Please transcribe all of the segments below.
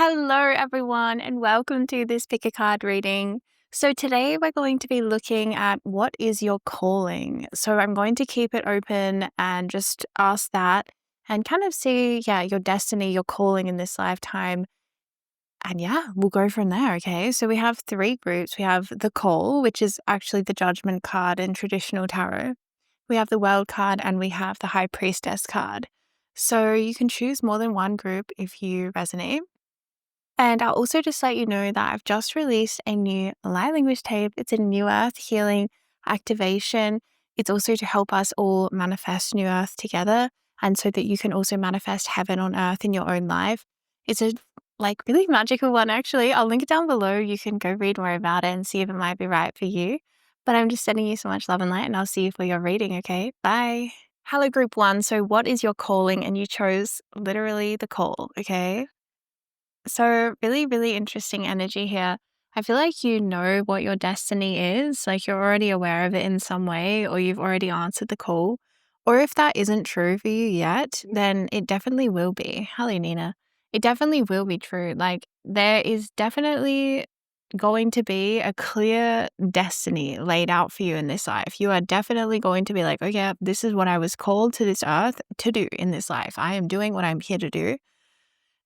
Hello, everyone, and welcome to this pick a card reading. So, today we're going to be looking at what is your calling. So, I'm going to keep it open and just ask that and kind of see, your destiny, your calling in this lifetime. And we'll go from there. Okay. So, we have three groups. We have the call, which is actually the judgment card in traditional tarot. We have the world card and we have the high priestess card. So, you can choose more than one group if you resonate. And I'll also just let you know that I've just released a new light language tape. It's a new earth healing activation. It's also to help us all manifest new earth together. And so that you can also manifest heaven on earth in your own life. It's a really magical one, actually. I'll link it down below. You can go read more about it and see if it might be right for you. But I'm just sending you so much love and light, and I'll see you for your reading, okay? Bye. Hello, group one. So what is your calling? And you chose literally the call, okay? So really, really interesting energy here. I feel like you know what your destiny is, like you're already aware of it in some way, or you've already answered the call. Or if that isn't true for you yet, then it definitely will be. Hello, Nina. It definitely will be true. Like there is definitely going to be a clear destiny laid out for you in this life. You are definitely going to be like, okay, this is what I was called to this earth to do in this life. I am doing what I'm here to do.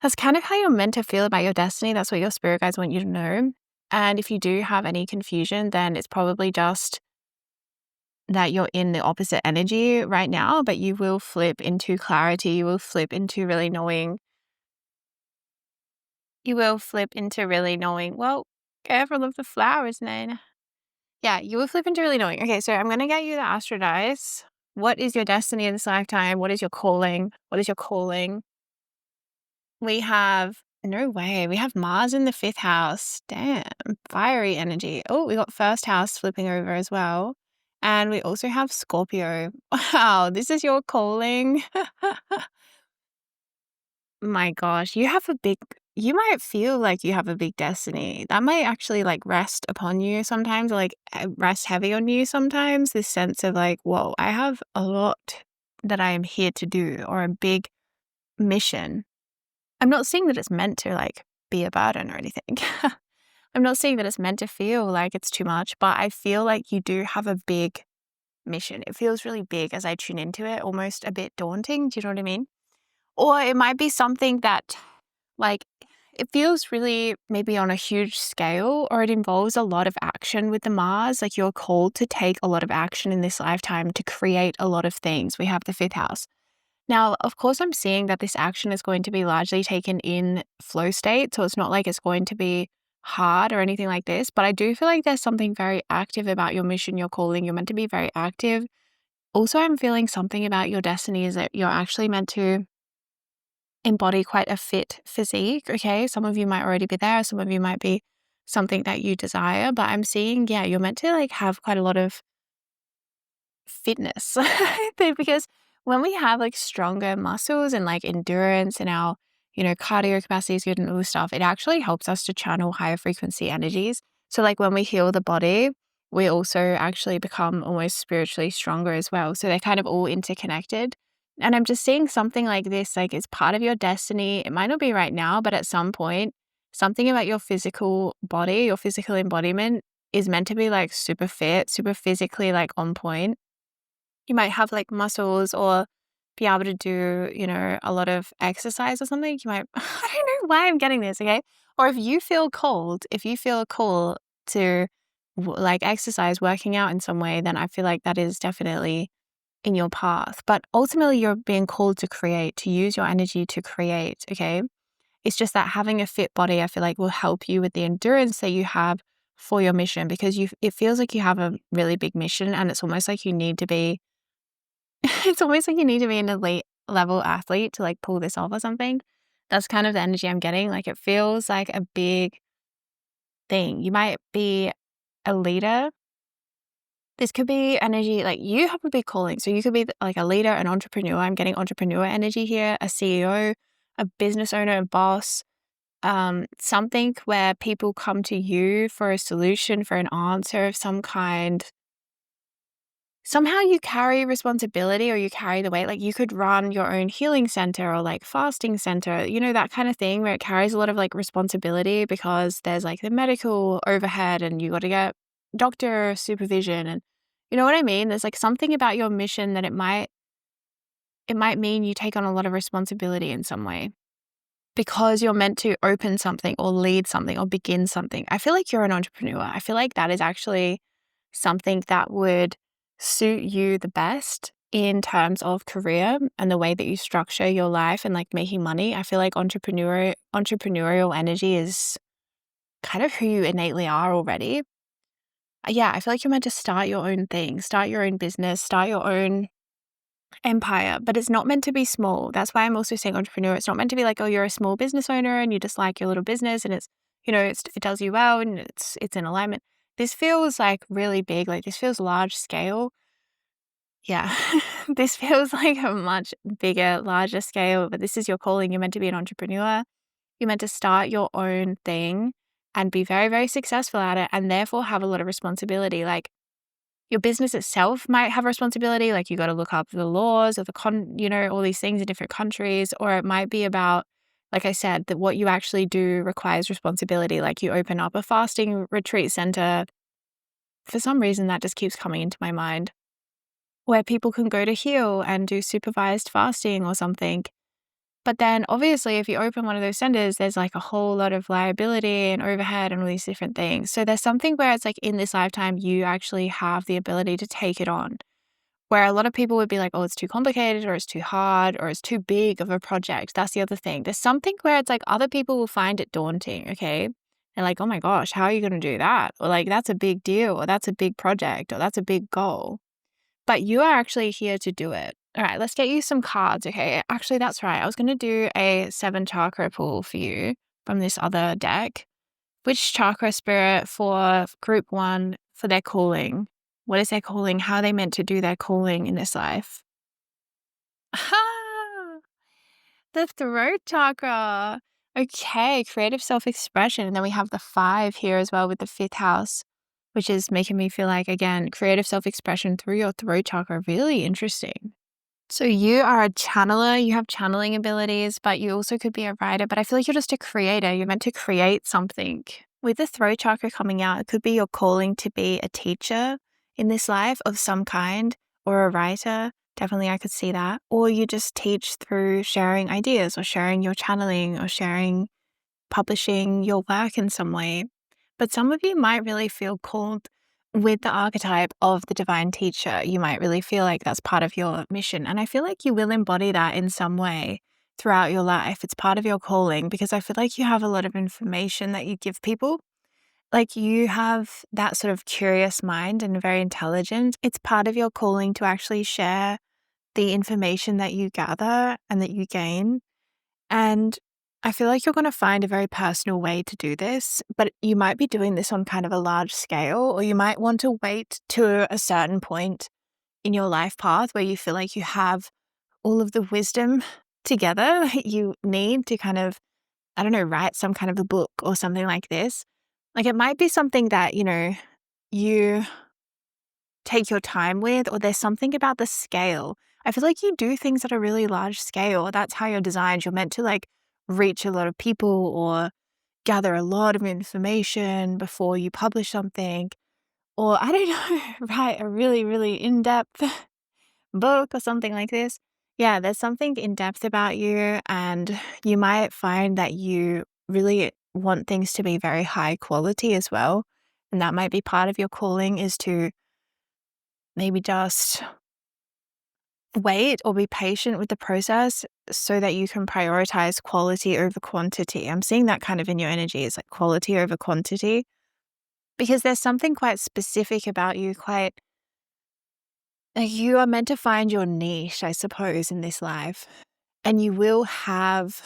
That's kind of how you're meant to feel about your destiny. That's what your spirit guides want you to know. And if you do have any confusion, then it's probably just that you're in the opposite energy right now, but you will flip into clarity. You will flip into really knowing. Well, careful of the flowers, Nana. Yeah, you will flip into really knowing. Okay, so I'm going to get you the Astro Dice. What is your destiny in this lifetime? What is your calling? What is your calling? We have, no way, we have Mars in the 5th house. Damn, fiery energy. Oh, we got first house flipping over as well. And we also have Scorpio. Wow, this is your calling. My gosh, you might feel like you have a big destiny. That might actually rest upon you sometimes, or rest heavy on you sometimes. This sense of whoa, I have a lot that I am here to do, or a big mission. I'm not saying that it's meant to be a burden or anything. I'm not saying that it's meant to feel like it's too much, but I feel like you do have a big mission. It feels really big as I tune into it, almost a bit daunting. Do you know what I mean? Or it might be something that it feels really maybe on a huge scale, or it involves a lot of action with the Mars. Like you're called to take a lot of action in this lifetime to create a lot of things. We have the 5th house. Now, of course, I'm seeing that this action is going to be largely taken in flow state. So it's not like it's going to be hard or anything like this. But I do feel like there's something very active about your mission, your calling. You're meant to be very active. Also, I'm feeling something about your destiny is that you're actually meant to embody quite a fit physique. Okay. Some of you might already be there. Some of you might be something that you desire. But I'm seeing, you're meant to have quite a lot of fitness because when we have stronger muscles and endurance and our cardio capacity is good and all this stuff, it actually helps us to channel higher frequency energies. So when we heal the body, we also actually become almost spiritually stronger as well. So they're kind of all interconnected. And I'm just seeing something like this, it's part of your destiny. It might not be right now, but at some point, something about your physical body, your physical embodiment is meant to be super fit, super physically on point. You might have muscles or be able to do, a lot of exercise or something. You might, I don't know why I'm getting this, okay? Or if you feel called to exercise, working out in some way, then I feel like that is definitely in your path. But ultimately, you're being called to create, to use your energy to create, okay? It's just that having a fit body, I feel like will help you with the endurance that you have for your mission, because it feels like you have a really big mission, and it's almost like you need to be it's almost like you need to be an elite level athlete to pull this off or something. That's kind of the energy I'm getting. It feels like a big thing. You might be a leader. This could be energy, you have a big calling. So you could be a leader, an entrepreneur. I'm getting entrepreneur energy here, a CEO, a business owner, a boss, something where people come to you for a solution, for an answer of some kind. somehow you carry responsibility or you carry the weight. Like you could run your own healing center or like fasting center, that kind of thing where it carries a lot of like responsibility because there's like the medical overhead and you got to get doctor supervision and you know what I mean? There's like something about your mission that it might mean you take on a lot of responsibility in some way because you're meant to open something or lead something or begin something. I feel like you're an entrepreneur. I feel like that is actually something that would suit you the best in terms of career and the way that you structure your life and like making money. I feel like entrepreneurial energy is kind of who you innately are already. Yeah, I feel like you're meant to start your own thing, start your own business, start your own empire, but it's not meant to be small. That's why I'm also saying entrepreneur. It's not meant to be like, oh, you're a small business owner and you just like your little business and it does you well and it's in alignment. This feels like really big. Like this feels large scale. Yeah, this feels like a much bigger, larger scale, but this is your calling. You're meant to be an entrepreneur. You're meant to start your own thing and be very, very successful at it and therefore have a lot of responsibility. Like your business itself might have responsibility, like you got to look up the laws or all these things in different countries, or it might be about, like I said, that what you actually do requires responsibility. Like you open up a fasting retreat center. For some reason, that just keeps coming into my mind, where people can go to heal and do supervised fasting or something. But then obviously, if you open one of those centers, there's like a whole lot of liability and overhead and all these different things. So there's something where it's like in this lifetime, you actually have the ability to take it on. Where a lot of people would be like, oh, it's too complicated or it's too hard or it's too big of a project. That's the other thing. There's something where it's like other people will find it daunting, okay? They're like, oh my gosh, how are you going to do that? Or like, that's a big deal or that's a big project or that's a big goal. But you are actually here to do it. All right, let's get you some cards, okay? Actually, that's right. I was going to do a 7 chakra pull for you from this other deck. Which chakra spirit for group 1 for their calling? What is their calling? How are they meant to do their calling in this life? Ah, the throat chakra. Okay, creative self-expression. And then we have the 5 here as well with the 5th house, which is making me feel like, again, creative self-expression through your throat chakra. Really interesting. So you are a channeler, you have channeling abilities, but you also could be a writer, but I feel like you're just a creator. You're meant to create something. With the throat chakra coming out, it could be your calling to be a teacher in this life of some kind or a writer. Definitely, I could see that. Or you just teach through sharing ideas or sharing your channeling or publishing your work in some way. But some of you might really feel called with the archetype of the divine teacher. You might really feel like that's part of your mission. And I feel like you will embody that in some way throughout your life. It's part of your calling because I feel like you have a lot of information that you give people. Like you have that sort of curious mind and very intelligent. It's part of your calling to actually share the information that you gather and that you gain. And I feel like you're going to find a very personal way to do this, but you might be doing this on kind of a large scale, or you might want to wait to a certain point in your life path where you feel like you have all of the wisdom together that you need to kind of, I don't know, write some kind of a book or something like this. Like it might be something that, you take your time with, or there's something about the scale. I feel like you do things at a really large scale. That's how you're designed. You're meant to like reach a lot of people or gather a lot of information before you publish something. Or I don't know, write a really, really in-depth book or something like this. Yeah, there's something in-depth about you, and you might find that you really want things to be very high quality as well. And that might be part of your calling, is to maybe just wait or be patient with the process so that you can prioritize quality over quantity. I'm seeing that kind of in your energy. It's like quality over quantity, because there's something quite specific about you, quite like you are meant to find your niche, I suppose, in this life. And you will have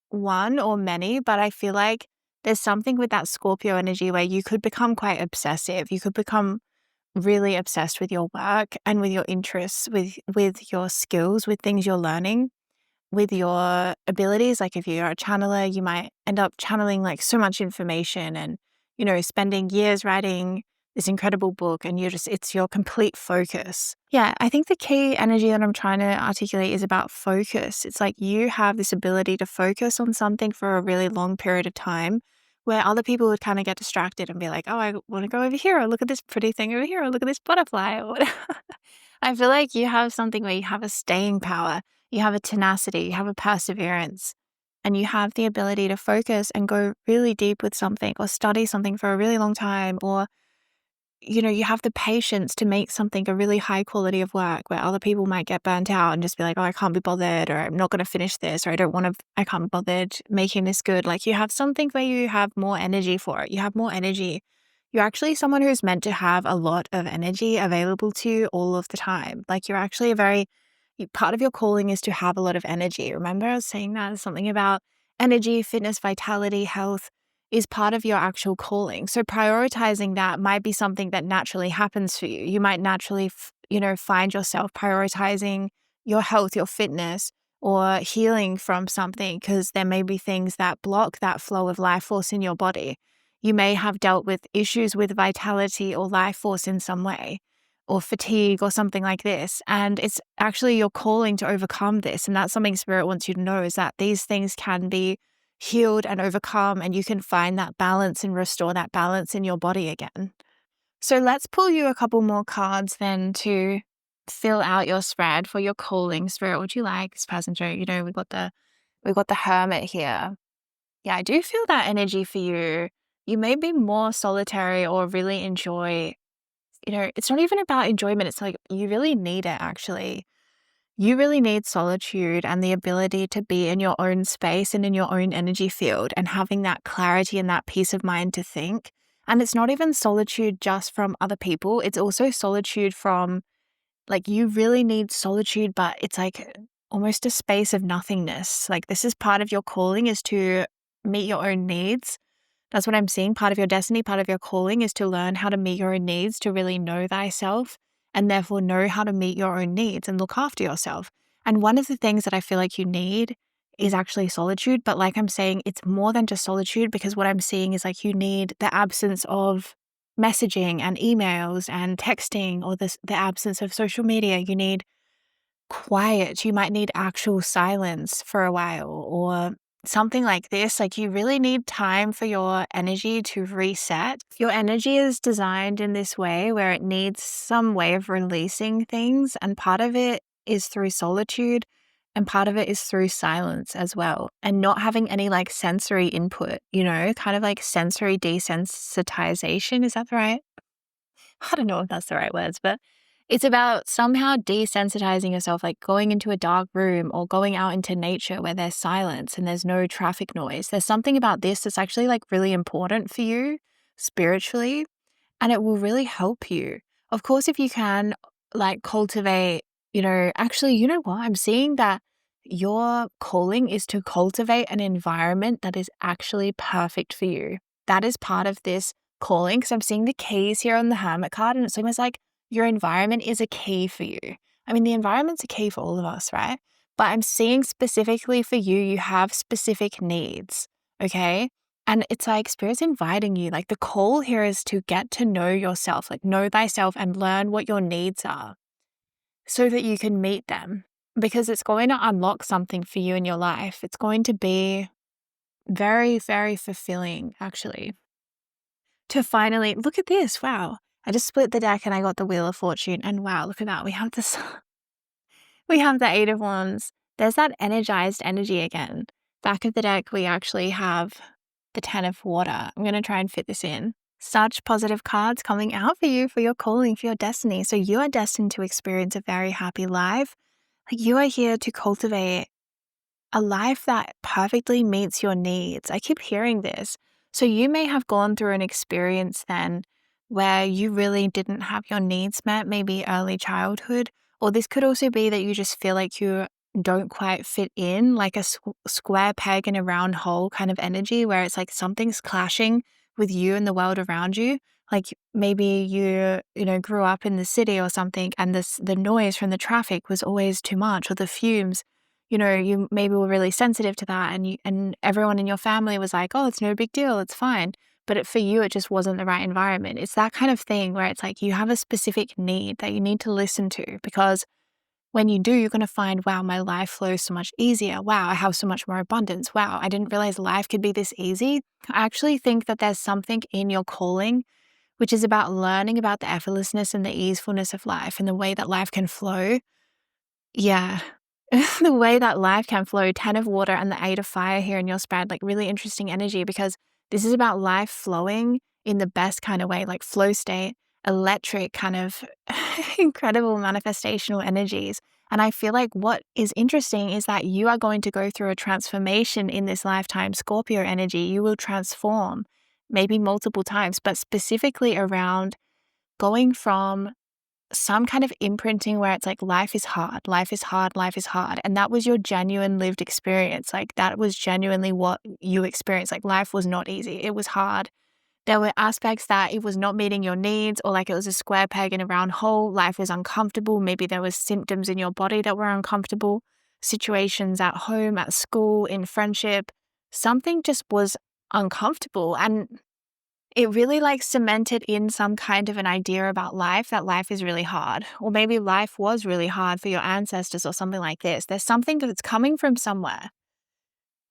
one or many, but I feel like there's something with that Scorpio energy where you could become quite obsessive. You could become really obsessed with your work and with your interests, with your skills, with things you're learning, with your abilities. Like if you're a channeler, you might end up channeling like so much information and, spending years writing this incredible book and it's your complete focus. Yeah, I think the key energy that I'm trying to articulate is about focus. It's like you have this ability to focus on something for a really long period of time where other people would kind of get distracted and be like, oh, I want to go over here, or look at this pretty thing over here, or look at this butterfly, or whatever. I feel like you have something where you have a staying power, you have a tenacity, you have a perseverance, and you have the ability to focus and go really deep with something or study something for a really long time, or you have the patience to make something a really high quality of work where other people might get burnt out and just be like, oh, I can't be bothered, or I'm not going to finish this, or I can't be bothered making this good. Like you have something where you have more energy for it. You have more energy. You're actually someone who's meant to have a lot of energy available to you all of the time. Like you're actually part of your calling is to have a lot of energy. Remember I was saying that something about energy, fitness, vitality, health is part of your actual calling. So prioritizing that might be something that naturally happens for you. You might naturally, find yourself prioritizing your health, your fitness, or healing from something because there may be things that block that flow of life force in your body. You may have dealt with issues with vitality or life force in some way, or fatigue or something like this. And it's actually your calling to overcome this. And that's something Spirit wants you to know, is that these things can be healed and overcome, and you can find that balance and restore that balance in your body again. So let's pull you a couple more cards then to fill out your spread for your calling. Spirit, would you like this passenger? We've got the Hermit here. Yeah, I do feel that energy for you. You may be more solitary or really enjoy, it's not even about enjoyment. It's like you really need it actually. You really need solitude and the ability to be in your own space and in your own energy field and having that clarity and that peace of mind to think. And it's not even solitude just from other people. It's also solitude from, like, you really need solitude, but it's like almost a space of nothingness. Like this is part of your calling, is to meet your own needs. That's what I'm seeing. Part of your destiny, part of your calling is to learn how to meet your own needs, to really know thyself, and therefore know how to meet your own needs and look after yourself. And one of the things that I feel like you need is actually solitude. But like I'm saying, it's more than just solitude, because what I'm seeing is like you need the absence of messaging and emails and texting, or the absence of social media. You need quiet. You might need actual silence for a while, or something like this. Like you really need time for your energy to reset. Your energy is designed in this way where it needs some way of releasing things, and part of it is through solitude and part of it is through silence as well, and not having any like sensory input, kind of like sensory desensitization. Is that the right? I don't know if that's the right words, but it's about somehow desensitizing yourself, like going into a dark room or going out into nature where there's silence and there's no traffic noise. There's something about this that's actually like really important for you spiritually, and it will really help you. Of course, if you can like cultivate, actually, you know what? I'm seeing that your calling is to cultivate an environment that is actually perfect for you. That is part of this calling, because I'm seeing the keys here on the Hermit card, and it's almost like your environment is a key for you. I mean, the environment's a key for all of us, right? But I'm seeing specifically for you, you have specific needs, okay? And it's like Spirit's inviting you. Like the call here is to get to know yourself, like know thyself and learn what your needs are so that you can meet them, because it's going to unlock something for you in your life. It's going to be very, very fulfilling, actually, to finally look at this. Wow. I just split the deck and I got the Wheel of Fortune, and wow, look at that. We have this, we have the Eight of Wands. There's that energized energy again. Back of the deck, we actually have the Ten of Water. I'm going to try and fit this in. Such positive cards coming out for you, for your calling, for your destiny. So you are destined to experience a very happy life. Like you are here to cultivate a life that perfectly meets your needs. I keep hearing this. So you may have gone through an experience then where you really didn't have your needs met, maybe early childhood, or this could also be that you just feel like you don't quite fit in, like a square peg in a round hole kind of energy, where it's like something's clashing with you and the world around you. Like maybe you grew up in the city or something, and the noise from the traffic was always too much, or the fumes. You maybe were really sensitive to that, and everyone in your family was like, oh, it's no big deal, it's fine. but for you, it just wasn't the right environment. It's that kind of thing where it's like you have a specific need that you need to listen to, because when you do, you're going to find, wow, my life flows so much easier. Wow, I have so much more abundance. Wow, I didn't realize life could be this easy. I actually think that there's something in your calling which is about learning about the effortlessness and the easefulness of life and the way that life can flow. Yeah. The way that life can flow, 10 of water and the 8 of fire here in your spread, like really interesting energy, because this is about life flowing in the best kind of way, like flow state, electric kind of incredible manifestational energies. And I feel like what is interesting is that you are going to go through a transformation in this lifetime, Scorpio energy. You will transform maybe multiple times, but specifically around going from some kind of imprinting where it's like life is hard, life is hard, life is hard. And that was your genuine lived experience. Like that was genuinely what you experienced. Like life was not easy. It was hard. There were aspects that it was not meeting your needs, or like it was a square peg in a round hole. Life was uncomfortable. Maybe there was symptoms in your body that were uncomfortable, situations at home, at school, in friendship. Something just was uncomfortable. And it really like cemented in some kind of an idea about life, that life is really hard. Or maybe life was really hard for your ancestors or something like this. There's something that's coming from somewhere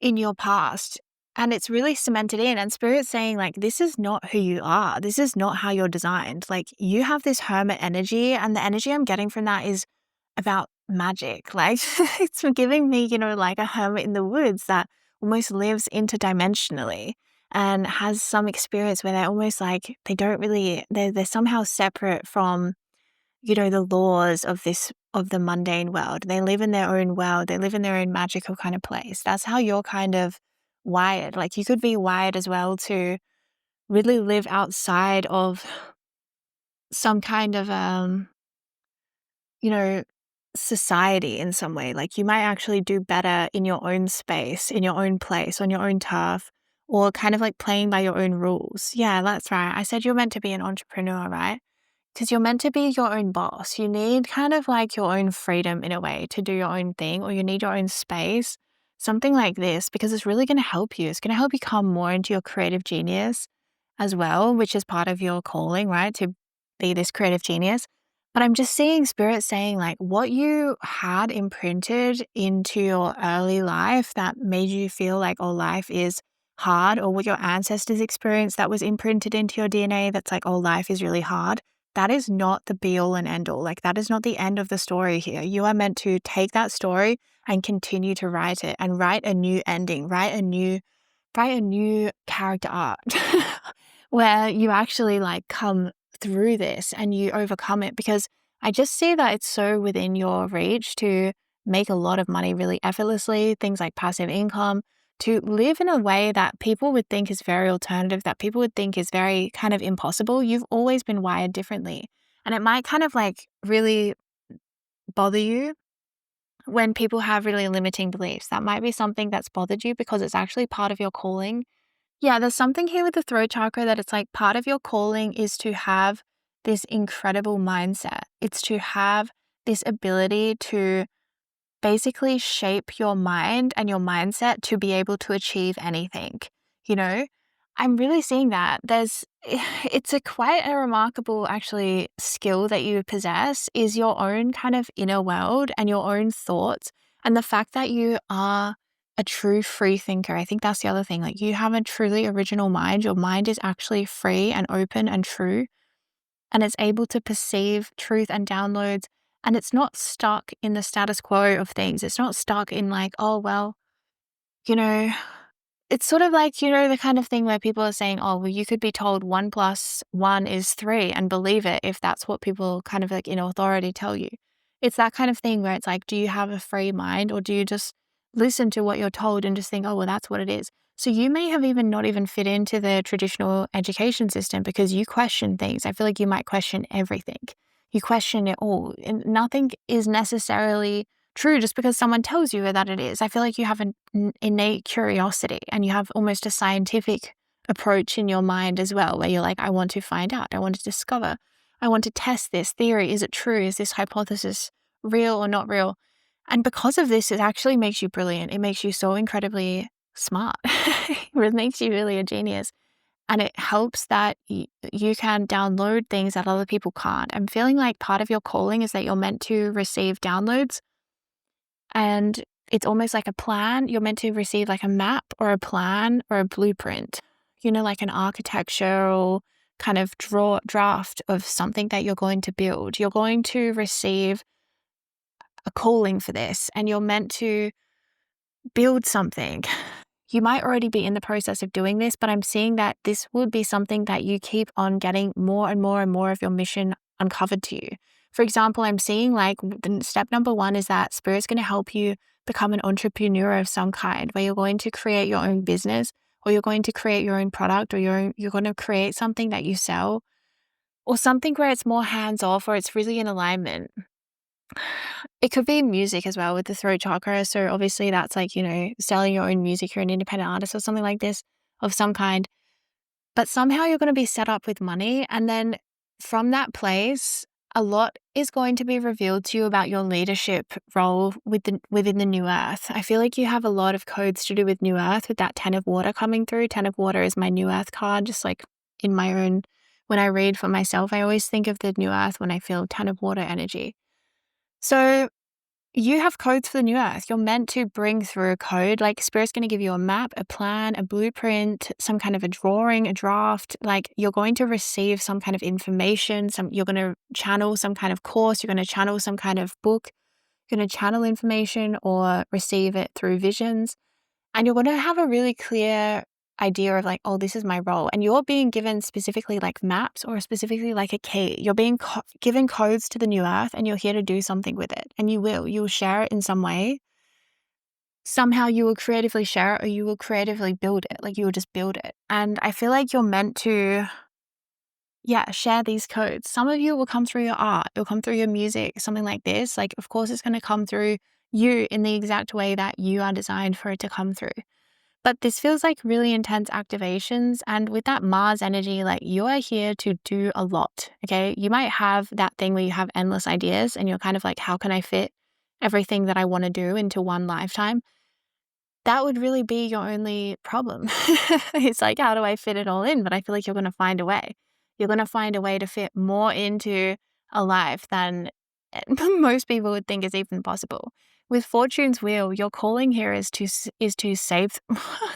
in your past, and it's really cemented in. And Spirit's saying like, this is not who you are. This is not how you're designed. Like you have this hermit energy, and the energy I'm getting from that is about magic. Like it's giving me, like a hermit in the woods that almost lives interdimensionally and has some experience where they're almost like they don't really, they're somehow separate from, the laws of the mundane world. They live in their own world. They live in their own magical kind of place. That's how you're kind of wired. Like you could be wired as well to really live outside of some kind of society in some way. Like you might actually do better in your own space, in your own place, on your own turf, or kind of like playing by your own rules. Yeah, that's right. I said you're meant to be an entrepreneur, right? Because you're meant to be your own boss. You need kind of like your own freedom in a way to do your own thing, or you need your own space, something like this, because it's really going to help you. It's going to help you come more into your creative genius as well, which is part of your calling, right? To be this creative genius. But I'm just seeing Spirit saying like what you had imprinted into your early life that made you feel like, oh, life is hard, or what your ancestors experienced that was imprinted into your DNA that's like, oh, life is really hard. That is not the be all and end all. Like that is not the end of the story here. You are meant to take that story and continue to write it and write a new ending, write a new character arc where you actually like come through this and you overcome it, because I just see that it's so within your reach to make a lot of money really effortlessly, things like passive income, to live in a way that people would think is very alternative, that people would think is very kind of impossible. You've always been wired differently. And it might kind of like really bother you when people have really limiting beliefs. That might be something that's bothered you because it's actually part of your calling. Yeah, there's something here with the throat chakra that it's like part of your calling is to have this incredible mindset. It's to have this ability to basically shape your mind and your mindset to be able to achieve anything. You know, I'm really seeing that it's a quite a remarkable actually skill that you possess, is your own kind of inner world and your own thoughts, and the fact that you are a true free thinker. I think that's the other thing. Like you have a truly original mind. Your mind is actually free and open and true, and it's able to perceive truth and downloads. And it's not stuck in the status quo of things. It's not stuck in like, oh, well, you know, it's sort of like, the kind of thing where people are saying, oh, well, you could be told 1+1 is 3 and believe it if that's what people kind of like in authority tell you. It's that kind of thing where it's like, do you have a free mind, or do you just listen to what you're told and just think, oh, well, that's what it is? So you may have even not even fit into the traditional education system because you question things. I feel like you might question everything. You question it all, and nothing is necessarily true just because someone tells you that it is. I feel like you have an innate curiosity, and you have almost a scientific approach in your mind as well, where you're like, I want to find out, I want to discover, I want to test this theory. Is it true? Is this hypothesis real or not real? And because of this, it actually makes you brilliant. It makes you so incredibly smart. It makes you really a genius. And it helps that you can download things that other people can't. I'm feeling like part of your calling is that you're meant to receive downloads, and it's almost like a plan. You're meant to receive like a map or a plan or a blueprint, like an architectural kind of draft of something that you're going to build. You're going to receive a calling for this, and you're meant to build something. You might already be in the process of doing this, but I'm seeing that this would be something that you keep on getting more and more and more of your mission uncovered to you. For example, I'm seeing like the step number one is that Spirit's going to help you become an entrepreneur of some kind, where you're going to create your own business, or you're going to create your own product, or you're going to create something that you sell, or something where it's more hands off, or it's really in alignment. It could be music as well with the throat chakra. So obviously that's like, selling your own music. You're an independent artist or something like this of some kind. But somehow you're going to be set up with money. And then from that place, a lot is going to be revealed to you about your leadership role within the new earth. I feel like you have a lot of codes to do with new earth with that 10 of water coming through. 10 of water is my new earth card, just like in my own, when I read for myself, I always think of the new earth when I feel 10 of water energy. So you have codes for the new earth. You're meant to bring through a code. Like Spirit's going to give you a map, a plan, a blueprint, some kind of a drawing, a draft. Like you're going to receive some kind of information. You're going to channel some kind of course. You're going to channel some kind of book. You're going to channel information or receive it through visions. And you're going to have a really clear idea of like, oh, this is my role. And you're being given specifically like maps or specifically like a key. You're being given codes to the new earth, and you're here to do something with it. And you'll share it in some way. Somehow you will creatively share it, or you will creatively build it. Like you will just build it. And I feel like you're meant to, share these codes. Some of you will come through your art. It'll come through your music, something like this. Like, of course, it's going to come through you in the exact way that you are designed for it to come through. But this feels like really intense activations. And with that Mars energy, like you are here to do a lot. Okay. You might have that thing where you have endless ideas and you're kind of like, how can I fit everything that I want to do into one lifetime? That would really be your only problem. It's like, how do I fit it all in? But I feel like you're going to find a way. You're going to find a way to fit more into a life than most people would think is even possible. With Fortune's Wheel, your calling here is to save.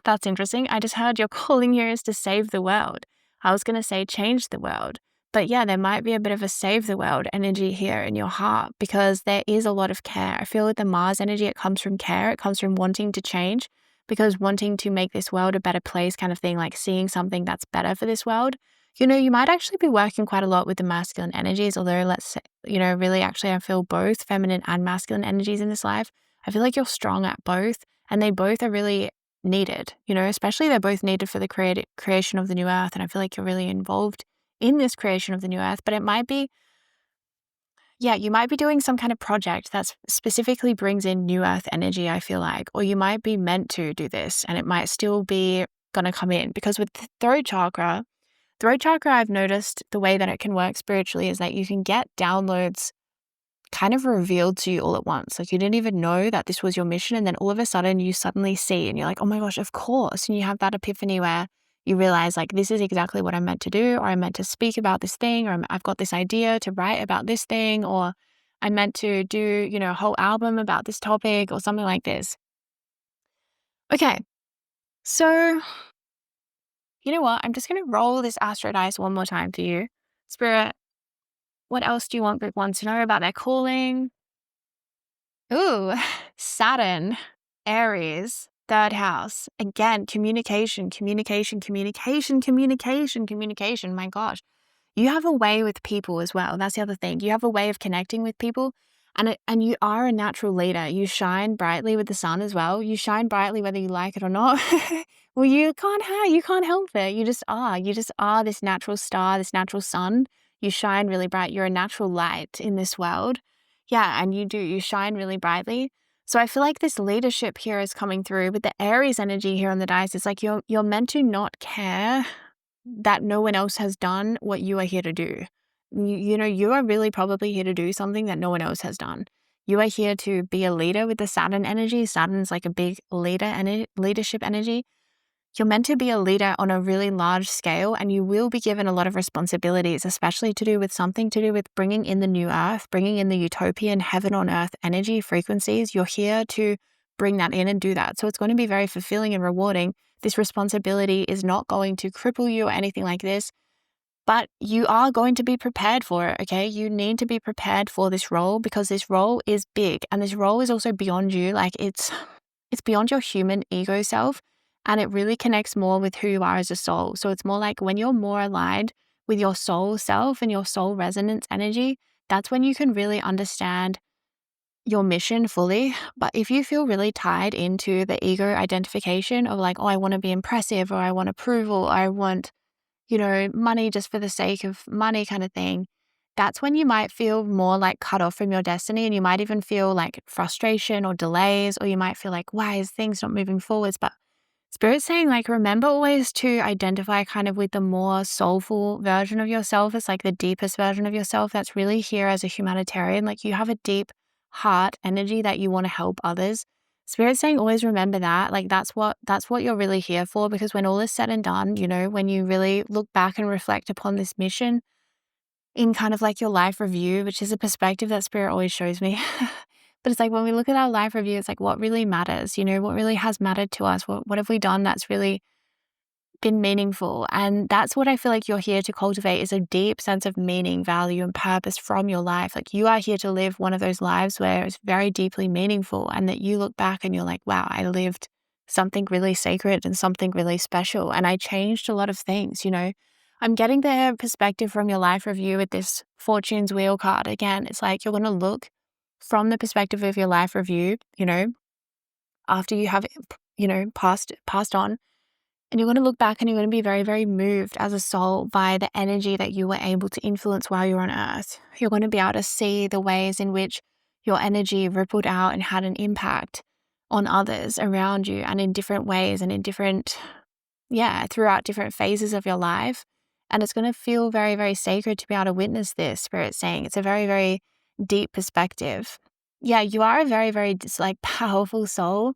That's interesting. I just heard your calling here is to save the world. I was going to say change the world. But yeah, there might be a bit of a save the world energy here in your heart, because there is a lot of care. I feel with the Mars energy, it comes from care. It comes from wanting to change, because wanting to make this world a better place kind of thing, like seeing something that's better for this world. You might actually be working quite a lot with the masculine energies, although let's say, really actually I feel both feminine and masculine energies in this life. I feel like you're strong at both, and they both are really needed, especially they're both needed for the creation of the new earth. And I feel like you're really involved in this creation of the new earth, but it might be, you might be doing some kind of project that specifically brings in new earth energy, I feel like, or you might be meant to do this and it might still be going to come in, because with the throat chakra, I've noticed the way that it can work spiritually is that you can get downloads kind of revealed to you all at once. Like you didn't even know that this was your mission. And then all of a sudden you suddenly see and you're like, oh my gosh, of course. And you have that epiphany where you realize like, this is exactly what I'm meant to do, or I'm meant to speak about this thing, or I've got this idea to write about this thing, or I'm meant to do, a whole album about this topic or something like this. Okay. So you know what? I'm just going to roll this astro dice one more time for you. Spirit, what else do you want group one to know about their calling? Ooh, Saturn, Aries, third house. Again, communication. My gosh. You have a way with people as well. That's the other thing. You have a way of connecting with people, and you are a natural leader. You shine brightly with the sun as well. You shine brightly whether you like it or not. Well, you can't help it. You just are. You just are this natural star, this natural sun. You shine really bright. You're a natural light in this world. Yeah, and you shine really brightly. So I feel like this leadership here is coming through with the Aries energy here on the dice. It's like you're meant to not care that no one else has done what you are here to do. You are really probably here to do something that no one else has done. You are here to be a leader with the Saturn energy. Saturn's like a big leadership energy. you're meant to be a leader on a really large scale, and you will be given a lot of responsibilities, especially to do with something to do with bringing in the new earth, bringing in the utopian heaven on earth energy frequencies. You're here to bring that in and do that. So it's going to be very fulfilling and rewarding. This responsibility is not going to cripple you or anything like this, but you are going to be prepared for it, okay? You need to be prepared for this role, because this role is big, and this role is also beyond you. Like it's beyond your human ego self, and it really connects more with who you are as a soul. So it's more like when you're more aligned with your soul self and your soul resonance energy, that's when you can really understand your mission fully. But if you feel really tied into the ego identification of like, oh, I want to be impressive, or I want approval, or I want, money just for the sake of money kind of thing, that's when you might feel more like cut off from your destiny, and you might even feel like frustration or delays, or you might feel like, why is things not moving forwards? But Spirit's saying, like, remember always to identify kind of with the more soulful version of yourself. It's like the deepest version of yourself that's really here as a humanitarian. Like, you have a deep heart energy that you want to help others. Spirit's saying always remember that. Like, that's what you're really here for, because when all is said and done, when you really look back and reflect upon this mission in kind of like your life review, which is a perspective that Spirit always shows me. But it's like when we look at our life review, it's like what really matters, what really has mattered to us? What have we done that's really been meaningful? And that's what I feel like you're here to cultivate, is a deep sense of meaning, value, and purpose from your life. Like you are here to live one of those lives where it's very deeply meaningful, and that you look back and you're like, wow, I lived something really sacred and something really special. And I changed a lot of things, I'm getting the perspective from your life review with this Fortune's Wheel card. Again, it's like you're going to look from the perspective of your life review, after you have, passed on, and you're going to look back and you're going to be very, very moved as a soul by the energy that you were able to influence while you were on earth. You're going to be able to see the ways in which your energy rippled out and had an impact on others around you, and in different ways and in different, throughout different phases of your life. And it's going to feel very, very sacred to be able to witness this, Spirit's saying. It's a very, very deep perspective. Yeah, you are a very, very powerful soul.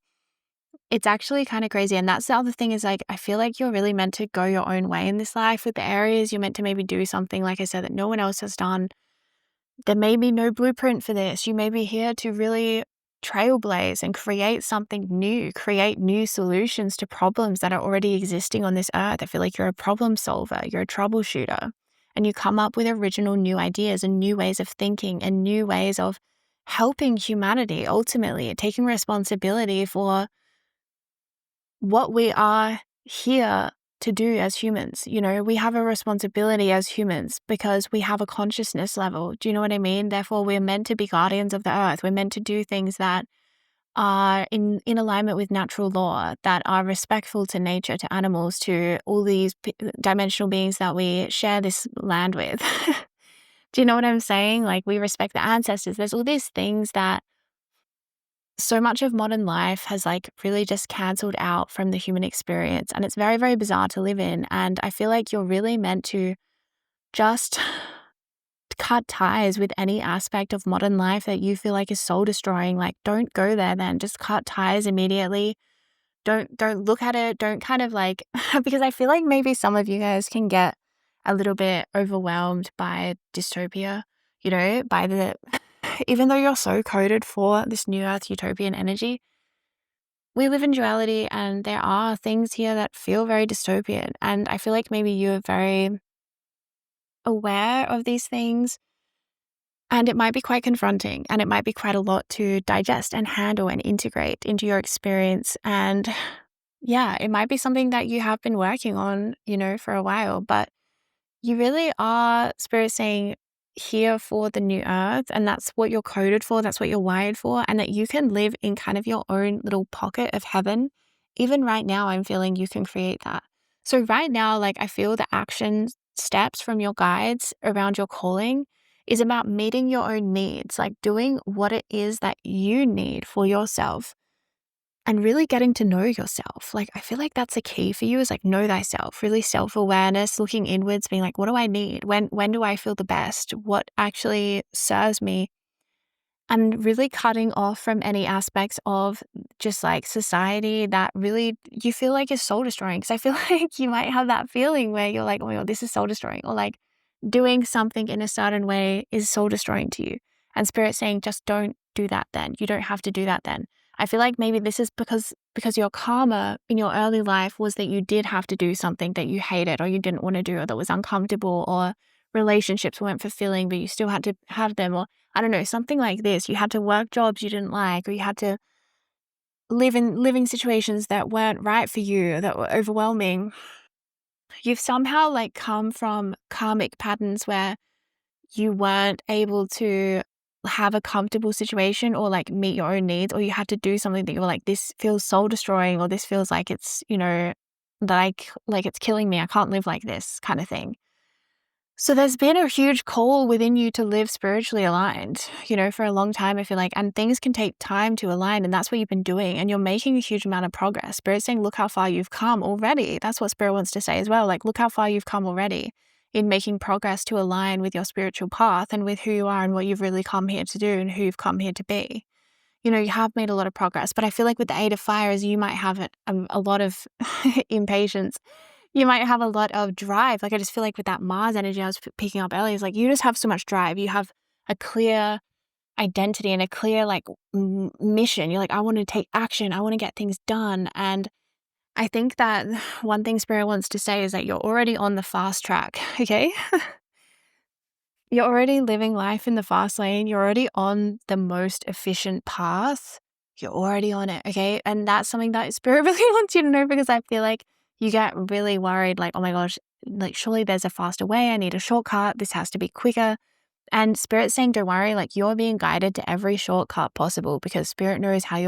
It's actually kind of crazy. And that's the other thing, is like, I feel like you're really meant to go your own way in this life with the areas. You're meant to maybe do something, like I said, that no one else has done. There may be no blueprint for this. You may be here to really trailblaze and create something new, create new solutions to problems that are already existing on this earth. I feel like you're a problem solver, you're a troubleshooter, and you come up with original new ideas and new ways of thinking and new ways of helping humanity, ultimately taking responsibility for what we are here to do as humans. We have a responsibility as humans because we have a consciousness level. Do you know what I mean? Therefore, we're meant to be guardians of the earth. We're meant to do things that are in alignment with natural law, that are respectful to nature, to animals, to all these dimensional beings that we share this land with. Do you know what I'm saying? Like, we respect the ancestors. There's all these things that so much of modern life has really just cancelled out from the human experience. And it's very, very bizarre to live in. And I feel like you're really meant to just cut ties with any aspect of modern life that you feel like is soul destroying. Like, don't go there then. Just cut ties immediately. Don't look at it. Don't kind of because I feel like maybe some of you guys can get a little bit overwhelmed by dystopia, by the even though you're so coded for this new earth utopian energy, we live in duality, and there are things here that feel very dystopian. And I feel like maybe you're very aware of these things, and it might be quite confronting, and it might be quite a lot to digest and handle and integrate into your experience. And yeah, it might be something that you have been working on, for a while, but you really are, Spirit saying, here for the new earth, and that's what you're coded for, that's what you're wired for, and that you can live in kind of your own little pocket of heaven. Even right now, I'm feeling you can create that. So right now, I feel the action steps from your guides around your calling is about meeting your own needs, doing what it is that you need for yourself, and really getting to know yourself. I feel like that's a key for you, is know thyself, really self-awareness, looking inwards, being like, what do I need? When do I feel the best? What actually serves me? and really cutting off from any aspects of just like society that really you feel like is soul destroying. Because I feel like you might have that feeling where you're like, oh my God, this is soul destroying. Or like doing something in a certain way is soul destroying to you. And Spirit's saying, just don't do that then. You don't have to do that then. I feel like maybe this is because your karma in your early life was that you did have to do something that you hated or you didn't want to do or that was uncomfortable, or relationships weren't fulfilling, but you still had to have them, or I don't know, something like this. You had to work jobs you didn't like, or you had to live in living situations that weren't right for you, that were overwhelming. You've somehow like come from karmic patterns where you weren't able to have a comfortable situation or like meet your own needs, or you had to do something that you were like, this feels soul destroying, or this feels like it's, like it's killing me. I can't live like this kind of thing. So there's been a huge call within you to live spiritually aligned, for a long time, I feel like, and things can take time to align, and that's what you've been doing, and you're making a huge amount of progress. Spirit's saying, look how far you've come already. That's what Spirit wants to say as well. Like, look how far you've come already in making progress to align with your spiritual path and with who you are and what you've really come here to do and who you've come here to be. You have made a lot of progress, but I feel like with the Eight of Fires, you might have a lot of impatience. You might have a lot of drive. Like, I just feel like with that Mars energy I was picking up earlier, it's like you just have so much drive. You have a clear identity and a clear like mission. You're like, I want to take action. I want to get things done. And I think that one thing Spirit wants to say is that you're already on the fast track, okay? You're already living life in the fast lane. You're already on the most efficient path. You're already on it, okay? And that's something that Spirit really wants you to know, because I feel like you get really worried, like, oh my gosh, like surely there's a faster way. I need a shortcut. This has to be quicker. And Spirit's saying, don't worry, like you're being guided to every shortcut possible, because Spirit knows how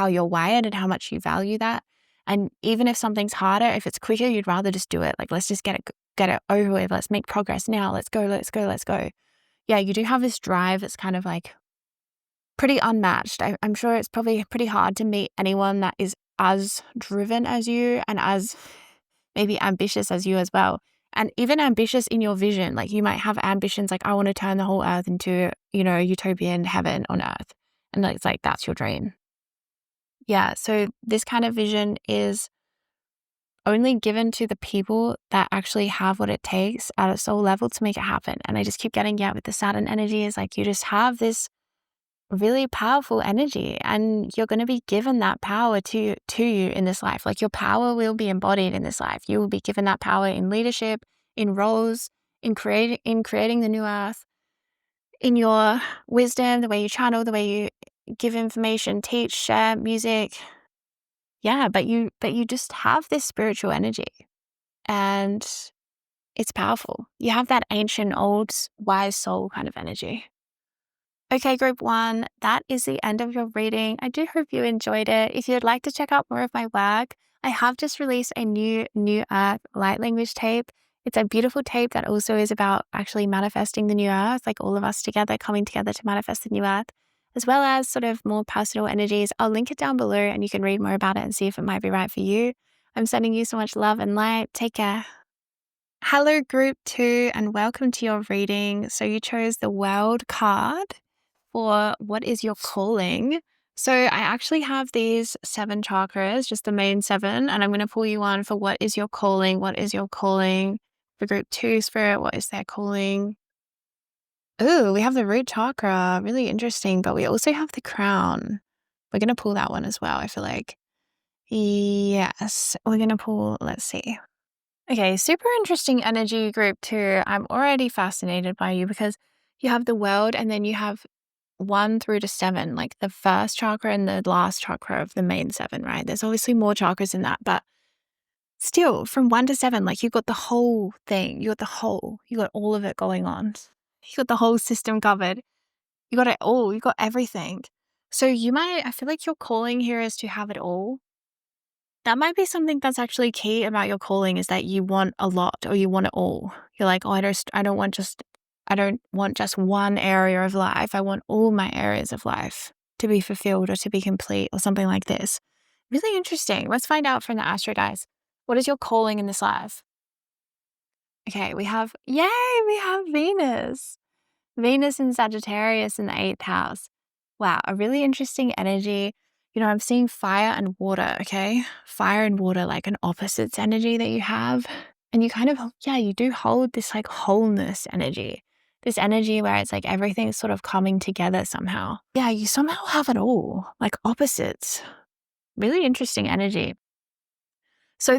you're wired and how much you value that. And even if something's harder, if it's quicker, you'd rather just do it. Like, let's just get it over with. Let's make progress now. Let's go, let's go, let's go. Yeah, you do have this drive that's kind of like pretty unmatched. I'm sure it's probably pretty hard to meet anyone that is as driven as you and as maybe ambitious as you as well. And even ambitious in your vision. Like, you might have ambitions like, I want to turn the whole earth into, utopian heaven on earth. And it's like, that's your dream. Yeah, so this kind of vision is only given to the people that actually have what it takes at a soul level to make it happen. And I just keep getting, with the Saturn energy is like, you just have this really powerful energy, and you're going to be given that power to you in this life. Like, your power will be embodied in this life. You will be given that power in leadership, in roles, in creating the new earth, in your wisdom, the way you channel, the way you give information, teach, share, music. Yeah, but you just have this spiritual energy, and it's powerful. You have that ancient, old, wise soul kind of energy. Okay, group 1, that is the end of your reading. I do hope you enjoyed it. If you'd like to check out more of my work, I have just released a new Earth light language tape. It's a beautiful tape that also is about actually manifesting the new earth, like all of us together coming together to manifest the new earth, as well as sort of more personal energies. I'll link it down below and you can read more about it and see if it might be right for you. I'm sending you so much love and light. Take care. Hello, group 2, and welcome to your reading. So you chose the World card for what is your calling. So I actually have these 7 chakras, just the main 7, and I'm going to pull you on for what is your calling. What is your calling? For group 2 spirit, what is their calling? Ooh, we have the root chakra, really interesting, but we also have the crown. We're going to pull that one as well, I feel like. Yes, we're going to pull, let's see. Okay, super interesting energy, group 2. I'm already fascinated by you because you have the world, and then you have 1 through to 7, like the first chakra and the last chakra of the main 7, right? There's obviously more chakras in that, but still from 1 to 7, like you got the whole thing. You got all of it going on. You got the whole system covered. You got it all. You got everything. So I feel like your calling here is to have it all. That might be something that's actually key about your calling, is that you want a lot, or you want it all. You're like, oh, I don't want just one area of life. I want all my areas of life to be fulfilled or to be complete, or something like this. Really interesting. Let's find out from the astro guys. What is your calling in this life? Okay, we have Venus. Venus in Sagittarius in the 8th house. Wow, a really interesting energy. I'm seeing fire and water, okay? Fire and water, like an opposites energy that you have. And you kind of, yeah, you do hold this like wholeness energy, this energy where it's like everything's sort of coming together somehow. Yeah, you somehow have it all, like opposites. Really interesting energy. So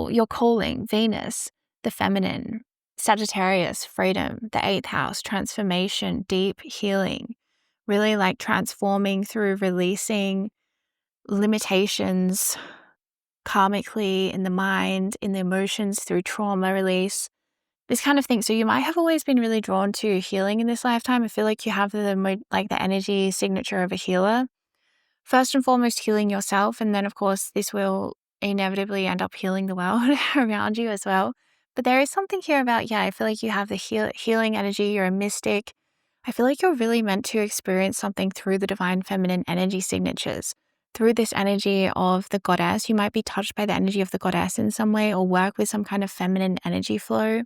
your calling, Venus, the feminine, Sagittarius, freedom, the eighth house, transformation, deep healing, really like transforming through releasing limitations karmically in the mind, in the emotions through trauma release, this kind of thing. So you might have always been really drawn to healing in this lifetime. I feel like you have like the energy signature of a healer. First and foremost, healing yourself. And then, of course, this will inevitably end up healing the world around you as well. But there is something here about, yeah, I feel like you have the healing energy. You're a mystic. I feel like you're really meant to experience something through the divine feminine energy signatures. Through this energy of the goddess, you might be touched by the energy of the goddess in some way or work with some kind of feminine energy flow.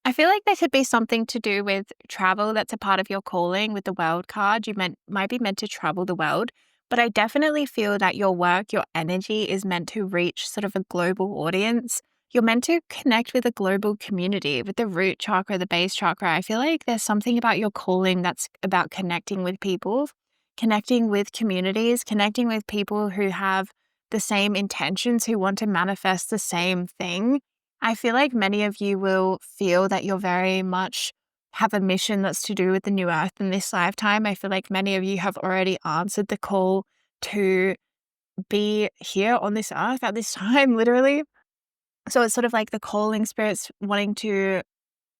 I feel like there could be something to do with travel that's a part of your calling with the world card. Might be meant to travel the world, but I definitely feel that your work, your energy is meant to reach sort of a global audience. You're meant to connect with a global community with the root chakra, the base chakra. I feel like there's something about your calling that's about connecting with people, connecting with communities, connecting with people who have the same intentions, who want to manifest the same thing. I feel like many of you will feel that you're very much have a mission that's to do with the new earth in this lifetime. I feel like many of you have already answered the call to be here on this earth at this time, literally. So it's sort of like the calling spirits wanting to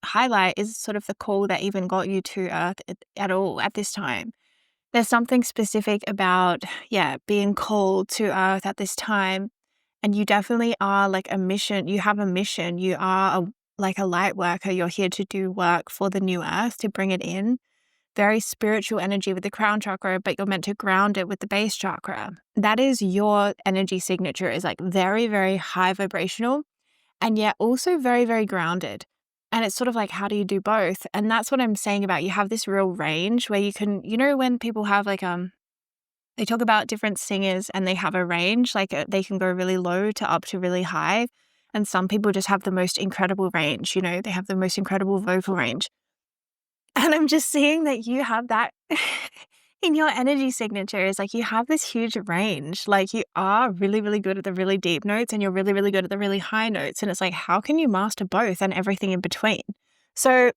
highlight is sort of the call that even got you to earth at all at this time. There's something specific about, yeah, being called to earth at this time. And you definitely are like a mission. You have a mission. You are like a light worker. You're here to do work for the new earth, to bring it in. Very spiritual energy with the crown chakra, but you're meant to ground it with the base chakra. That is your energy signature, is like very, very high vibrational and yet also very, very grounded. And it's sort of like, how do you do both? And that's what I'm saying about you have this real range where you can, when people have like, they talk about different singers and they have a range, like they can go really low to up to really high. And some people just have the most incredible range, they have the most incredible vocal range. And I'm just seeing that you have that in your energy signature. Is like you have this huge range. Like you are really, really good at the really deep notes and you're really, really good at the really high notes. And it's like, how can you master both and everything in between? So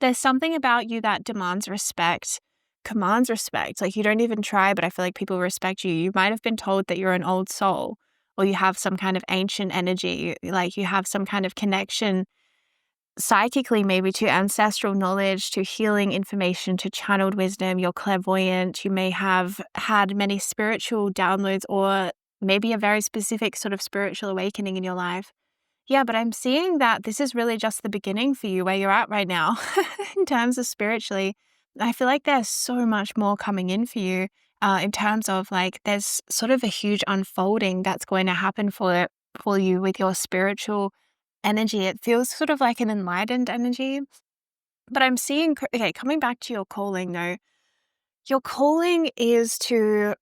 there's something about you that demands respect, commands respect. Like you don't even try, but I feel like people respect you. You might have been told that you're an old soul or you have some kind of ancient energy, like you have some kind of connection psychically maybe to ancestral knowledge, to healing information, to channeled wisdom. You're clairvoyant. You may have had many spiritual downloads or maybe a very specific sort of spiritual awakening in your life. Yeah, but I'm seeing that this is really just the beginning for you where you're at right now in terms of spiritually. I feel like there's so much more coming in for you in terms of like there's sort of a huge unfolding that's going to happen for you with your spiritual energy. It feels sort of like an enlightened energy. But I'm seeing, okay, coming back to your calling though, your calling is to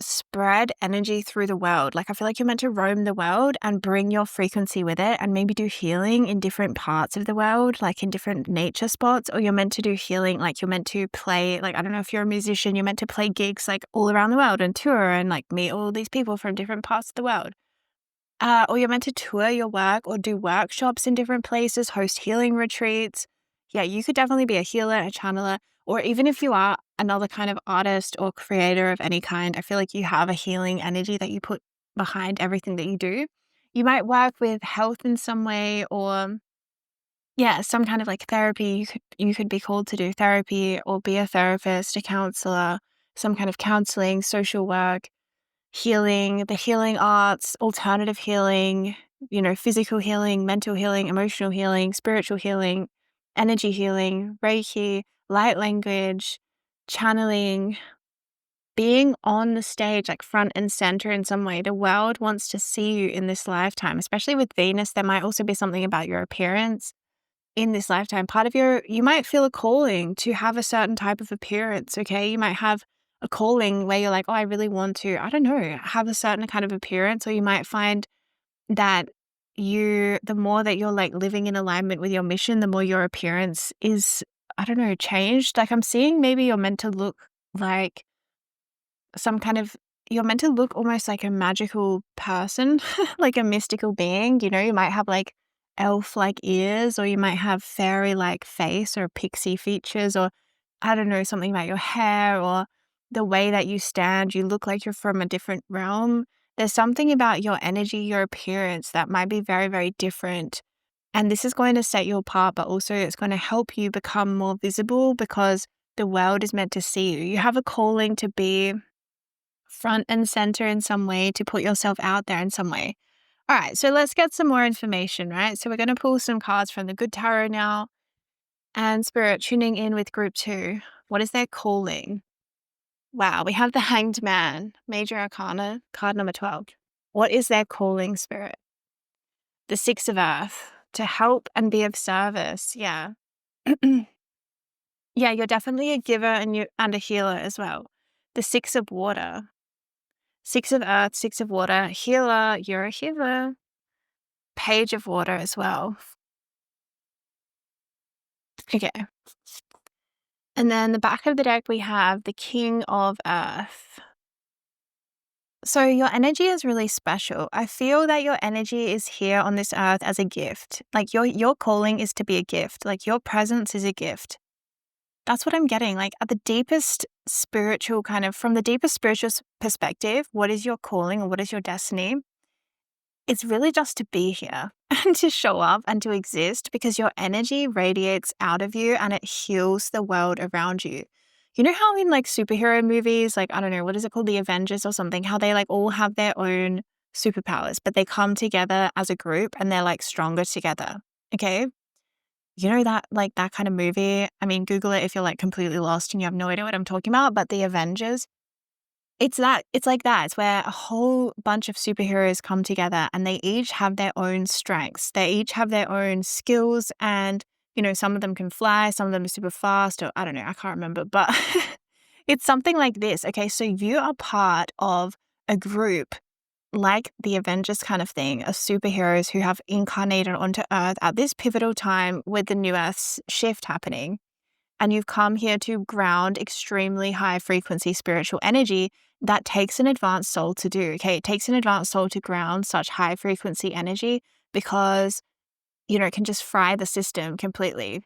spread energy through the world. Like I feel like you're meant to roam the world and bring your frequency with it and maybe do healing in different parts of the world, like in different nature spots, or you're meant to do healing, like you're meant to play, like I don't know if you're a musician, you're meant to play gigs like all around the world and tour and like meet all these people from different parts of the world. Or you're meant to tour your work or do workshops in different places, host healing retreats. Yeah, you could definitely be a healer, a channeler, or even if you are another kind of artist or creator of any kind, I feel like you have a healing energy that you put behind everything that you do. You might work with health in some way or yeah, some kind of like therapy. You could be called to do therapy or be a therapist, a counselor, some kind of counseling, social work, healing, the healing arts, alternative healing, physical healing, mental healing, emotional healing, spiritual healing, energy healing, Reiki, light language, channeling, being on the stage, like front and center in some way. The world wants to see you in this lifetime, especially with Venus. There might also be something about your appearance. in this lifetime, you might feel a calling to have a certain type of appearance, okay? You might have a calling where you're like, oh, I really want to, I don't know, have a certain kind of appearance. Or you might find that the more that you're like living in alignment with your mission, the more your appearance is, I don't know, changed. Like I'm seeing maybe you're meant to look like some kind of, you're meant to look almost like a magical person, like a mystical being. You might have like elf-like ears, or you might have fairy-like face or pixie features, or I don't know, something about your hair or the way that you stand. You look like you're from a different realm. There's something about your energy, your appearance that might be very, very different. And this is going to set you apart, but also it's going to help you become more visible because the world is meant to see you. You have a calling to be front and center in some way, to put yourself out there in some way. All right, so let's get some more information, right? So we're going to pull some cards from the Good Tarot now. And Spirit, tuning in with group 2. What is their calling? Wow, we have the Hanged Man, Major Arcana, card number 12. What is their calling, Spirit? The Six of Earth, to help and be of service. Yeah. Yeah, you're definitely a giver and a healer as well. The Six of Water. Six of Earth, Six of Water, healer, you're a healer. Page of Water as well. Okay. And then the back of the deck, we have the King of Earth. So your energy is really special. I feel that your energy is here on this earth as a gift. Like your calling is to be a gift. Like your presence is a gift. That's what I'm getting. Like at the deepest spiritual from the deepest spiritual perspective, what is your calling or what is your destiny? It's really just to be here and to show up and to exist, because your energy radiates out of you and it heals the world around you. You know how in like superhero movies, like, I don't know, what is it called? The Avengers or something, how they like all have their own superpowers, but they come together as a group and they're like stronger together. Okay. You know that, like that kind of movie. I mean, Google it if you're like completely lost and you have no idea what I'm talking about, but the Avengers, it's like that. It's where a whole bunch of superheroes come together and they each have their own strengths. They each have their own skills, and, some of them can fly, some of them are super fast, or I don't know, I can't remember, but it's something like this. Okay, so you are part of a group like the Avengers kind of thing, of superheroes who have incarnated onto Earth at this pivotal time with the new Earth's shift happening. And you've come here to ground extremely high frequency spiritual energy that takes an advanced soul to do. Okay, it takes an advanced soul to ground such high frequency energy because, it can just fry the system completely.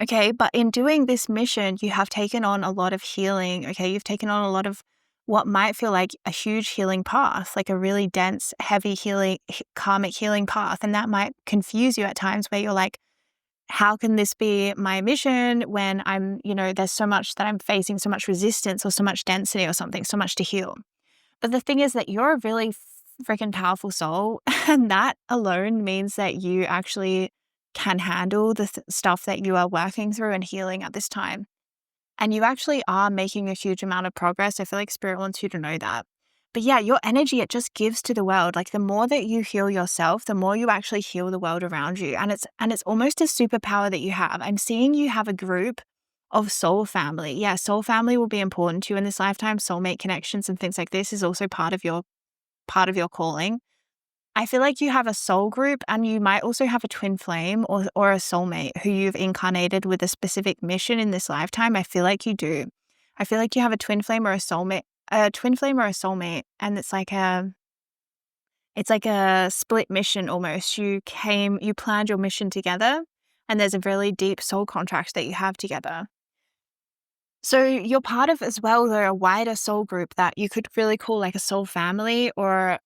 Okay, but in doing this mission, you have taken on a lot of healing. Okay, you've taken on a lot of what might feel like a huge healing path, like a really dense, heavy karmic healing path. And that might confuse you at times where you're like, how can this be my mission when there's so much that I'm facing, so much resistance or so much density or something, so much to heal. But the thing is that you're a really freaking powerful soul, and that alone means that you actually can handle the stuff that you are working through and healing at this time. And you actually are making a huge amount of progress. I feel like Spirit wants you to know that. But yeah, your energy, it just gives to the world. Like the more that you heal yourself, the more you actually heal the world around you. And it's almost a superpower that you have. I'm seeing you have a group of soul family. Yeah, soul family will be important to you in this lifetime. Soulmate connections and things like this is also part of your calling. I feel like you have a soul group, and you might also have a twin flame or a soulmate who you've incarnated with a specific mission in this lifetime. I feel like you do. I feel like you have a twin flame or a soulmate, and it's like a split mission almost. You planned your mission together, and there's a really deep soul contract that you have together. So you're part of as well, though, a wider soul group that you could really call like a soul family, or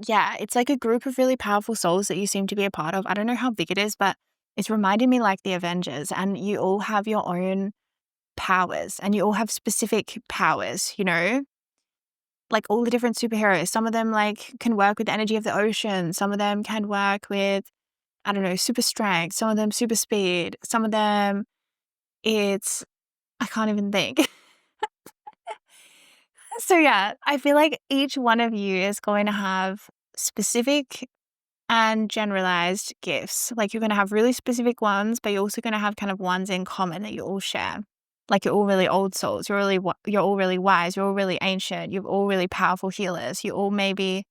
yeah, it's like a group of really powerful souls that you seem to be a part of. I don't know how big it is, but it's reminding me like the Avengers, and you all have your own powers and you all have specific powers, like all the different superheroes. Some of them like can work with the energy of the ocean. Some of them can work with, I don't know, super strength. Some of them super speed. Some of them I can't even think. So yeah, I feel like each one of you is going to have specific and generalized gifts. Like you're going to have really specific ones, but you're also going to have kind of ones in common that you all share. Like you're all really old souls. You're all really wise. You're all really ancient. You're all really powerful healers. You all maybe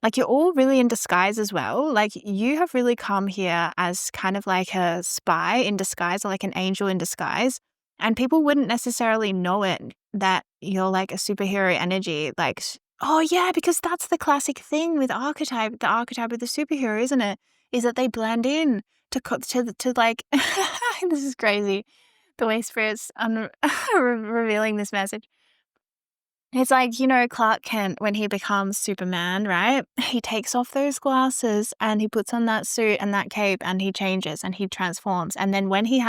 like you're all really in disguise as well. Like you have really come here as kind of like a spy in disguise or like an angel in disguise. And people wouldn't necessarily know it that you're like a superhero energy. Like, oh yeah, because that's the classic thing with archetype, the archetype of the superhero, isn't it? Is that they blend in to like, this is crazy. The way Spirit's revealing this message. It's like, Clark Kent, when he becomes Superman, right? He takes off those glasses and he puts on that suit and that cape and he changes and he transforms. And then when he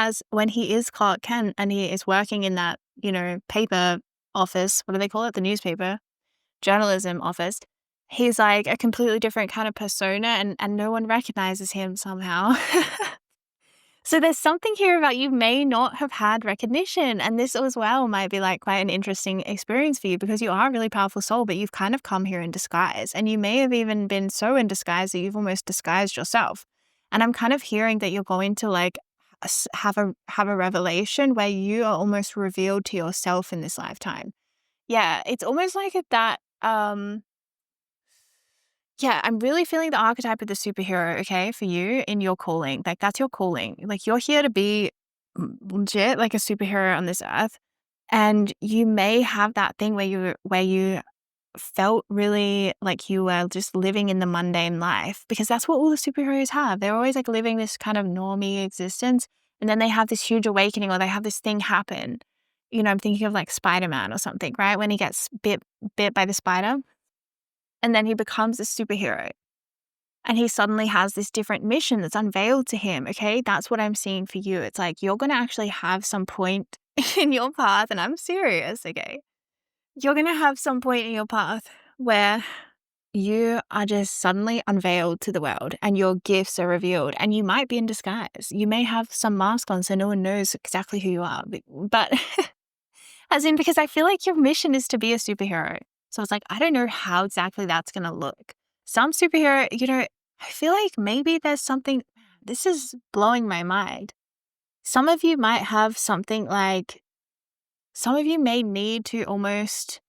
is Clark Kent and he is working in that, paper office, what do they call it? The newspaper, journalism office, he's like a completely different kind of persona and no one recognizes him somehow. So there's something here about you may not have had recognition. And this as well might be like quite an interesting experience for you because you are a really powerful soul, but you've kind of come here in disguise. And you may have even been so in disguise that you've almost disguised yourself. And I'm kind of hearing that you're going to like have a revelation where you are almost revealed to yourself in this lifetime. Yeah, it's almost like that. Yeah, I'm really feeling the archetype of the superhero, okay, for you in your calling. Like, that's your calling. Like, you're here to be legit like a superhero on this earth. And you may have that thing where you felt really like you were just living in the mundane life because that's what all the superheroes have. They're always like living this kind of normie existence. And then they have this huge awakening or they have this thing happen. I'm thinking of like Spider-Man or something, right? When he gets bit by the spider and then he becomes a superhero. And he suddenly has this different mission that's unveiled to him, okay? That's what I'm seeing for you. It's like you're going to actually have some point in your path, and I'm serious, okay? You're going to have some point in your path where you are just suddenly unveiled to the world and your gifts are revealed and you might be in disguise. You may have some mask on so no one knows exactly who you are. But as in, because I feel like your mission is to be a superhero. So it's like, I don't know how exactly that's going to look. Some superhero, I feel like maybe there's something, this is blowing my mind. Some of you might have something like, some of you may need to almost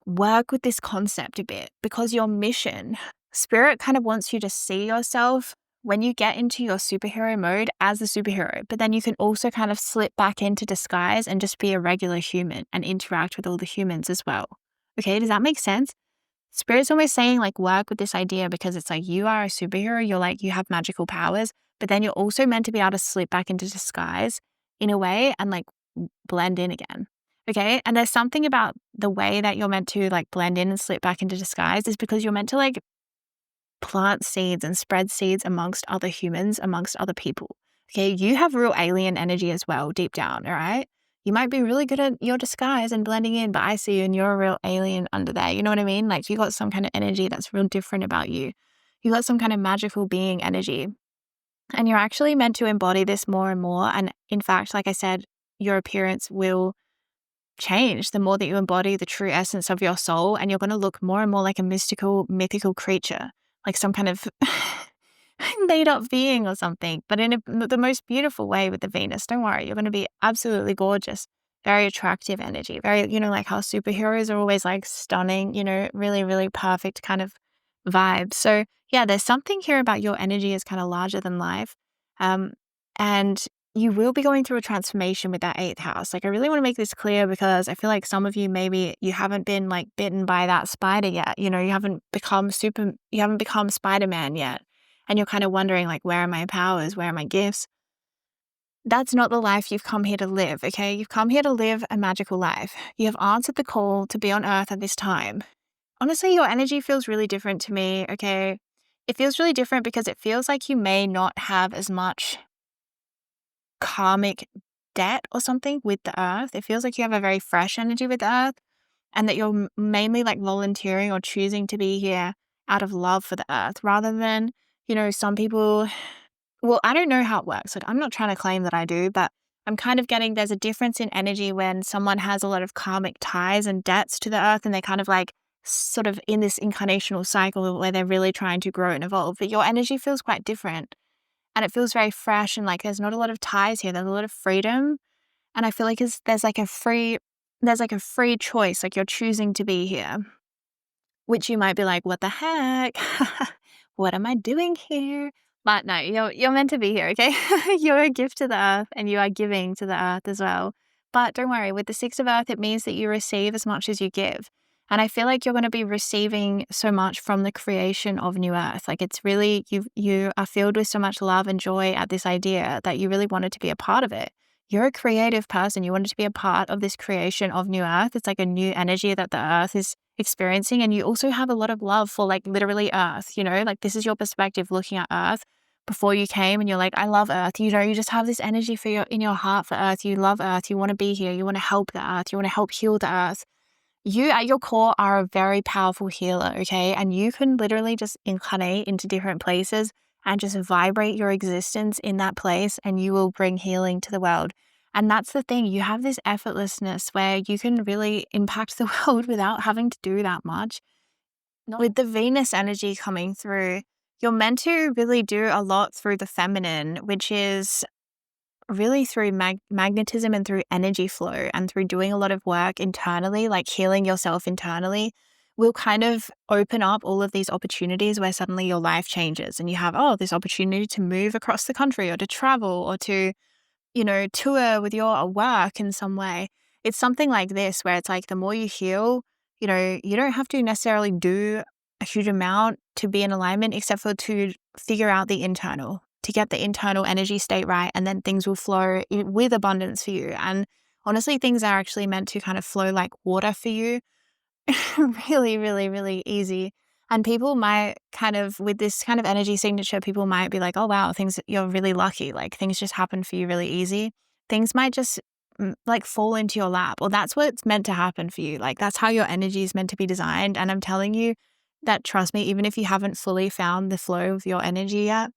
work with this concept a bit because your mission, Spirit kind of wants you to see yourself when you get into your superhero mode as a superhero, but then you can also kind of slip back into disguise and just be a regular human and interact with all the humans as well. Okay, does that make sense? Spirit's always saying like work with this idea because it's like you are a superhero, you have magical powers, but then you're also meant to be able to slip back into disguise in a way and like blend in again. Okay. And there's something about the way that you're meant to like blend in and slip back into disguise is because you're meant to like plant seeds and spread seeds amongst other humans, amongst other people. Okay. You have real alien energy as well, deep down. All right. You might be really good at your disguise and blending in, but I see you and you're a real alien under there. You know what I mean? Like you got some kind of energy that's real different about you. You got some kind of magical being energy. And you're actually meant to embody this more and more. And in fact, like I said, your appearance will change the more that you embody the true essence of your soul. And you're going to look more and more like a mythical creature, like some kind of made up being or something, but in the most beautiful way with the Venus. Don't worry, you're going to be absolutely gorgeous, very attractive energy, very, like how superheroes are always like stunning, really, really perfect kind of vibe. So yeah, there's something here about your energy is kind of larger than life. And you will be going through a transformation with that 8th house. Like I really want to make this clear because I feel like some of you, maybe you haven't been like bitten by that spider yet. You haven't become Spider-Man yet. And you're kind of wondering like, where are my powers? Where are my gifts? That's not the life you've come here to live, okay? You've come here to live a magical life. You have answered the call to be on Earth at this time. Honestly, your energy feels really different to me, okay? It feels really different because it feels like you may not have as much karmic debt or something with the Earth. It feels like you have a very fresh energy with the Earth and that you're mainly like volunteering or choosing to be here out of love for the Earth rather than, some people, well, I don't know how it works. Like, I'm not trying to claim that I do, but I'm kind of getting there's a difference in energy when someone has a lot of karmic ties and debts to the Earth and they kind of like sort of in this incarnational cycle where they're really trying to grow and evolve. But your energy feels quite different, and it feels very fresh, and like there's not a lot of ties here. There's a lot of freedom, and I feel like there's like a free choice. Like you're choosing to be here, which you might be like, what the heck? What am I doing here? But no, you're meant to be here, okay? You're a gift to the earth, and you are giving to the earth as well. But don't worry, with the Six of Earth, it means that you receive as much as you give. And I feel like you're going to be receiving so much from the creation of New Earth. Like it's really, you are filled with so much love and joy at this idea that you really wanted to be a part of it. You're a creative person. You wanted to be a part of this creation of New Earth. It's like a new energy that the earth is experiencing. And you also have a lot of love for like literally earth, like this is your perspective looking at earth before you came, and you're like, I love earth. You just have this energy in your heart for earth. You love earth. You want to be here. You want to help the earth. You want to help heal the earth. You at your core are a very powerful healer, okay? And you can literally just incarnate into different places and just vibrate your existence in that place, and you will bring healing to the world. And that's the thing, you have this effortlessness where you can really impact the world without having to do that much. With the Venus energy coming through, you're meant to really do a lot through the feminine, which is really through magnetism and through energy flow and through doing a lot of work internally, like healing yourself internally, will kind of open up all of these opportunities where suddenly your life changes and you have, this opportunity to move across the country or to travel or to tour with your work in some way. It's something like this where it's like the more you heal, you don't have to necessarily do a huge amount to be in alignment except for to figure out the internal, to get the internal energy state right, and then things will flow with abundance for you. And honestly, things are actually meant to kind of flow like water for you. Really, really, really easy. And people might kind of, with this kind of energy signature, people might be like, oh, wow, you're really lucky. Like things just happen for you really easy. Things might just like fall into your lap, or that's what's meant to happen for you. Like that's how your energy is meant to be designed. And I'm telling you that, trust me, even if you haven't fully found the flow of your energy yet,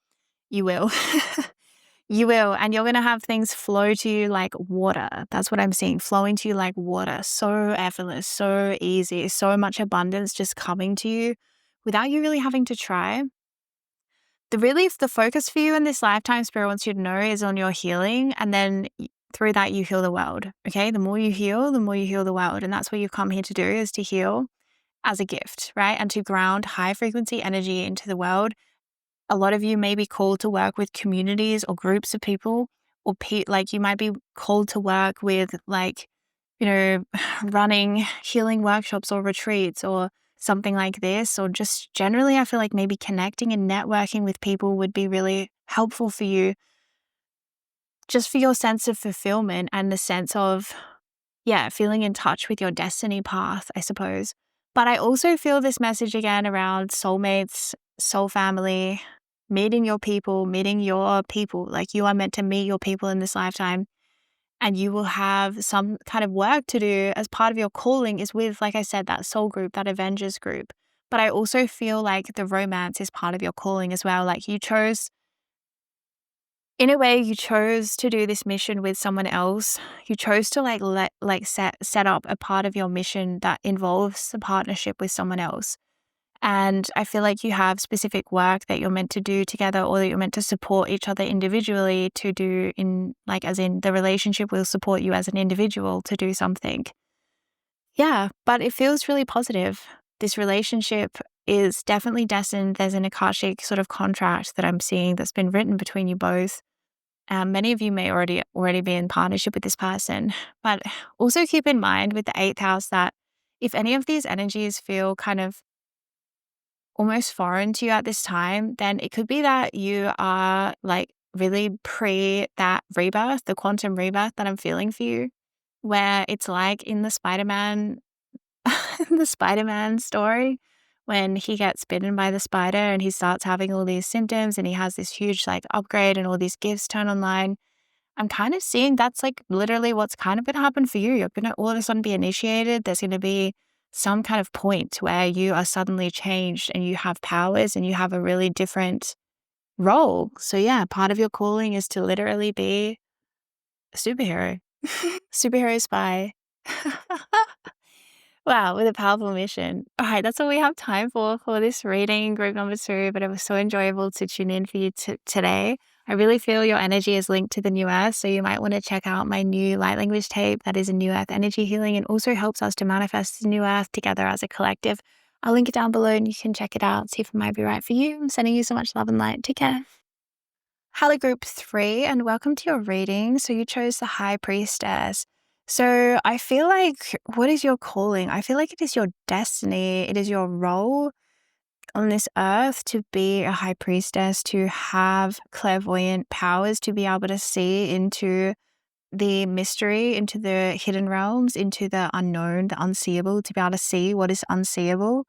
you will. You will, and you're going to have things flow to you like water. That's what I'm seeing, flowing to you like water. So effortless, so easy, so much abundance just coming to you without you really having to try. The focus for you in this lifetime, Spirit wants you to know, is on your healing, and then through that you heal the world, okay? The more you heal the world, and that's what you've come here to do, is to heal as a gift, right? And to ground high frequency energy into the world. A lot of you may be called to work with communities or groups of people, or like you might be called to work with running healing workshops or retreats or something like this, or just generally I feel like maybe connecting and networking with people would be really helpful for you, just for your sense of fulfillment and the sense of, feeling in touch with your destiny path, I suppose. But I also feel this message again around soulmates, soul family, meeting your people. Like you are meant to meet your people in this lifetime, and you will have some kind of work to do as part of your calling is with, like I said, that soul group, that Avengers group. But I also feel like the romance is part of your calling as well. Like in a way, you chose to do this mission with someone else. You chose to set up a part of your mission that involves a partnership with someone else. And I feel like you have specific work that you're meant to do together, or that you're meant to support each other individually to do, as in the relationship will support you as an individual to do something. Yeah, but it feels really positive. This relationship is definitely destined. There's an Akashic sort of contract that I'm seeing that's been written between you both. Many of you may already be in partnership with this person, but also keep in mind with the 8th house that if any of these energies feel kind of almost foreign to you at this time, then it could be that you are like really pre that rebirth, the quantum rebirth that I'm feeling for you, where it's like in the Spider-Man, the Spider-Man story, when he gets bitten by the spider and he starts having all these symptoms and he has this huge like upgrade and all these gifts turn online. I'm kind of seeing that's like literally what's kind of going to happen for you. You're going to all of a sudden be initiated. There's going to be some kind of point where you are suddenly changed and you have powers and you have a really different role. So yeah, part of your calling is to literally be a superhero, superhero spy. Wow, with a powerful mission. All right, that's all we have time for this reading, group number 2, but it was so enjoyable to tune in for you today. I really feel your energy is linked to the new earth, so you might want to check out my new light language tape that is a new earth energy healing and also helps us to manifest the new earth together as a collective. I'll link it down below and you can check it out, see if it might be right for you. I'm sending you so much love and light. Take care. Hello, group 3, and welcome to your reading. So, you chose the High Priestess. So, I feel like, what is your calling? I feel like it is your destiny, it is your role on this earth to be a High Priestess, to have clairvoyant powers, to be able to see into the mystery, into the hidden realms, into the unknown, the unseeable, to be able to see what is unseeable.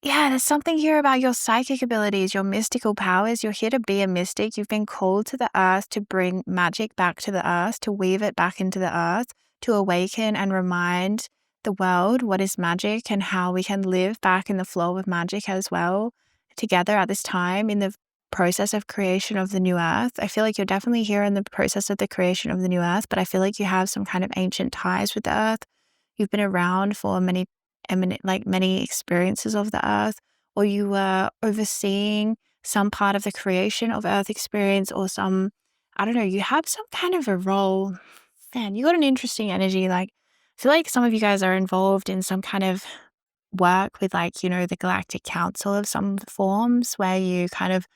Yeah, there's something here about your psychic abilities, your mystical powers. You're here to be a mystic. You've been called to the earth to bring magic back to the earth, to weave it back into the earth, to awaken and remind the world what is magic and how we can live back in the flow of magic as well together at this time in the process of creation of the new earth. I feel like you're definitely here in the process of the creation of the new earth, but I feel like you have some kind of ancient ties with the earth. You've been around for many experiences of the earth, or you were overseeing some part of the creation of earth experience, or some, I don't know, you have some kind of a role. Man, you got an interesting energy. Like, I feel like some of you guys are involved in some kind of work with, like, the Galactic Council of some forms, where you kind of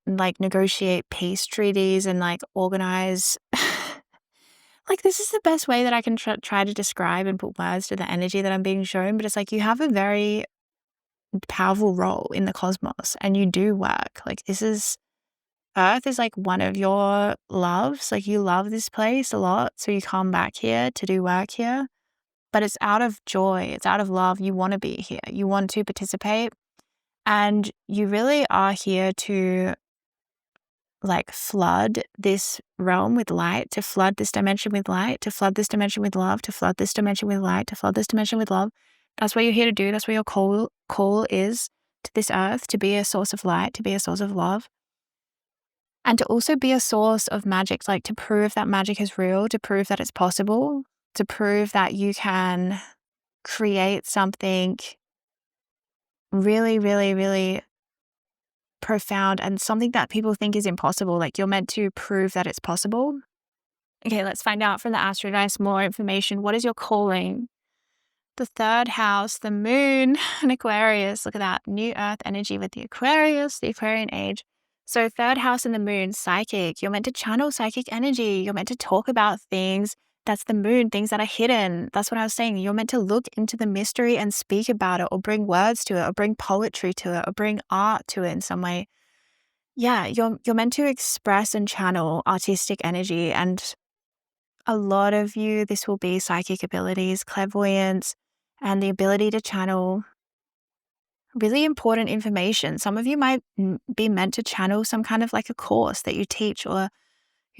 negotiate peace treaties and like organize. Like, this is the best way that I can try to describe and put words to the energy that I'm being shown, but it's like you have a very powerful role in the cosmos and you do work. Like, Earth is like one of your loves. Like, you love this place a lot, so you come back here to do work here, but it's out of joy, it's out of love. You want to be here, you want to participate, and you really are here to like flood this realm with light, to flood this dimension with light, to flood this dimension with love, to flood this dimension with light, to flood this dimension with love. That's what you're here to do. That's what your call is to this earth, to be a source of light, to be a source of love, and to also be a source of magic, like to prove that magic is real, to prove that it's possible, to prove that you can create something really, really, really profound and something that people think is impossible. Like, you're meant to prove that it's possible. Okay, let's find out from the Astro Dice more information. What is your calling? The 3rd house, the moon, and Aquarius. Look at that. New earth energy with the Aquarius, the Aquarian age. So 3rd house and the moon, psychic. You're meant to channel psychic energy. You're meant to talk about things. That's the moon, things that are hidden. That's what I was saying. You're meant to look into the mystery and speak about it, or bring words to it, or bring poetry to it, or bring art to it in some way. Yeah, you're meant to express and channel artistic energy, and a lot of you, this will be psychic abilities, clairvoyance, and the ability to channel really important information. Some of you might be meant to channel some kind of like a course that you teach, or,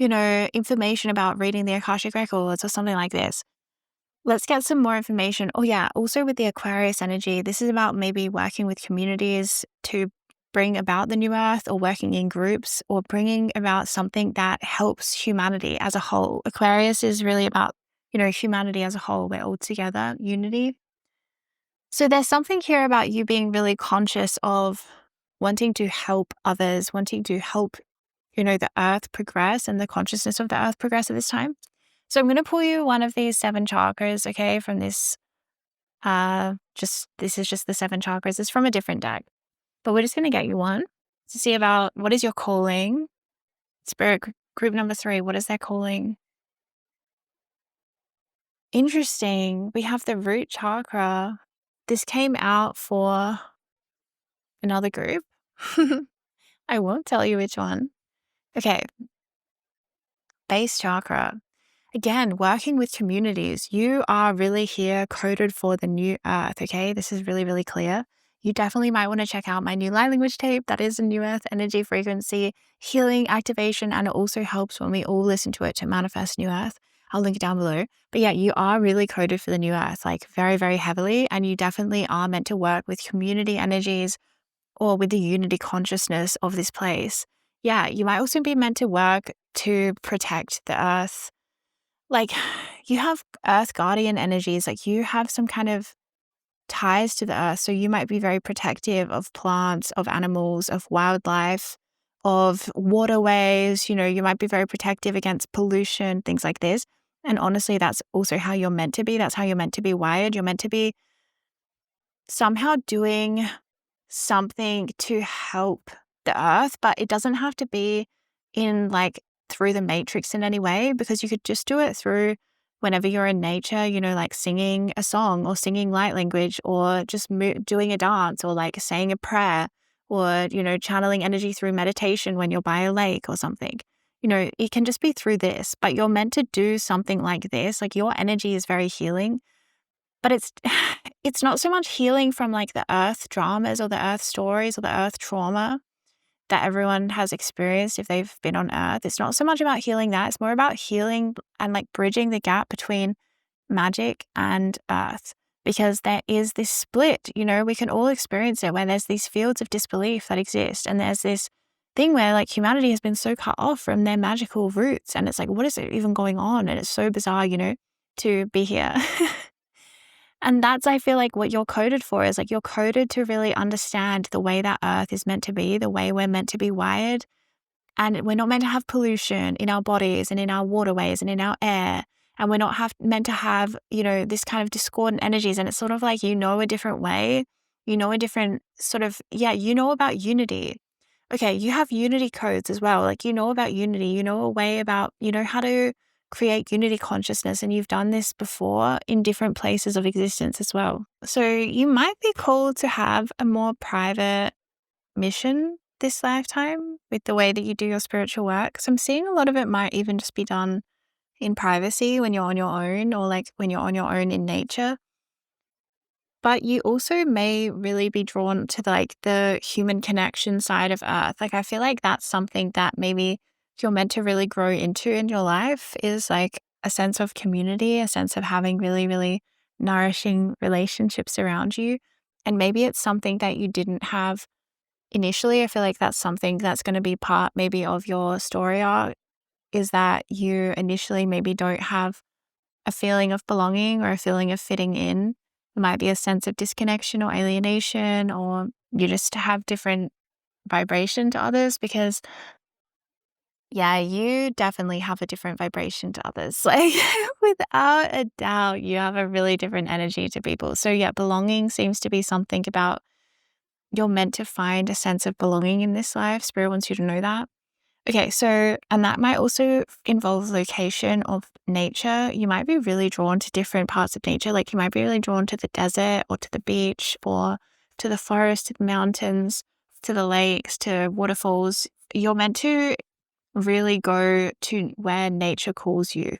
information about reading the Akashic Records or something like this. Let's get some more information. Oh yeah, also with the Aquarius energy, this is about maybe working with communities to bring about the new earth, or working in groups, or bringing about something that helps humanity as a whole. Aquarius is really about, humanity as a whole. We're all together, unity. So there's something here about you being really conscious of wanting to help others, wanting to help, the earth progress and the consciousness of the earth progress at this time. So I'm going to pull you one of these 7 chakras, okay, from this, this is just the 7 chakras. It's from a different deck, but we're just going to get you one to see about what is your calling. Spirit group number 3, what is their calling? Interesting. We have the root chakra. This came out for another group. I won't tell you which one. Okay. Base chakra. Again, working with communities. You are really here coded for the new earth, okay? This is really, really clear. You definitely might want to check out my new light language tape. That is a new earth energy frequency healing activation, and it also helps when we all listen to it to manifest new earth. I'll link it down below. But yeah, you are really coded for the new earth, like very, very heavily, and you definitely are meant to work with community energies or with the unity consciousness of this place. Yeah, you might also be meant to work to protect the earth, like you have earth guardian energies, like you have some kind of ties to the earth. So you might be very protective of plants, of animals, of wildlife, of waterways. You might be very protective against pollution, things like this. And honestly, that's also how you're meant to be. That's how you're meant to be wired. You're meant to be somehow doing something to help the earth, but it doesn't have to be in like through the matrix in any way, because you could just do it through whenever you're in nature, like singing a song or singing light language, or just doing a dance, or like saying a prayer, or, channeling energy through meditation when you're by a lake or something. It can just be through this, but you're meant to do something like this. Like your energy is very healing. But it's not so much healing from like the earth dramas or the earth stories or the earth trauma that everyone has experienced if they've been on earth. It's not so much about healing that. It's more about healing and like bridging the gap between magic and earth, because there is this split, we can all experience it, where there's these fields of disbelief that exist. And there's this thing where like humanity has been so cut off from their magical roots. And it's like, what is it even going on? And it's so bizarre, to be here. And that's, I feel like, what you're coded for, is like you're coded to really understand the way that earth is meant to be, the way we're meant to be wired. And we're not meant to have pollution in our bodies and in our waterways and in our air. And we're not meant to have, this kind of discordant energies. And it's sort of like, a different way, a different sort of, about unity. Okay, you have unity codes as well. Like, about unity, a way about, how to create unity consciousness. And you've done this before in different places of existence as well. So you might be called to have a more private mission this lifetime with the way that you do your spiritual work. So I'm seeing a lot of it might even just be done in privacy when you're on your own, or like when you're on your own in nature. But you also may really be drawn to the human connection side of earth. Like I feel like that's something that maybe you're meant to really grow into in your life, is like a sense of community, a sense of having really, really nourishing relationships around you. And maybe it's something that you didn't have initially. I feel like that's something that's going to be part maybe of your story arc, is that you initially maybe don't have a feeling of belonging or a feeling of fitting in. It might be a sense of disconnection or alienation, or you just have different vibration to others, because you definitely have a different vibration to others. Like without a doubt, you have a really different energy to people. So belonging seems to be something about, you're meant to find a sense of belonging in this life. Spirit wants you to know that. Okay, so, and that might also involve location of nature. You might be really drawn to different parts of nature. Like you might be really drawn to the desert, or to the beach, or to the forest, to the mountains, to the lakes, to waterfalls. You're meant to really go to where nature calls you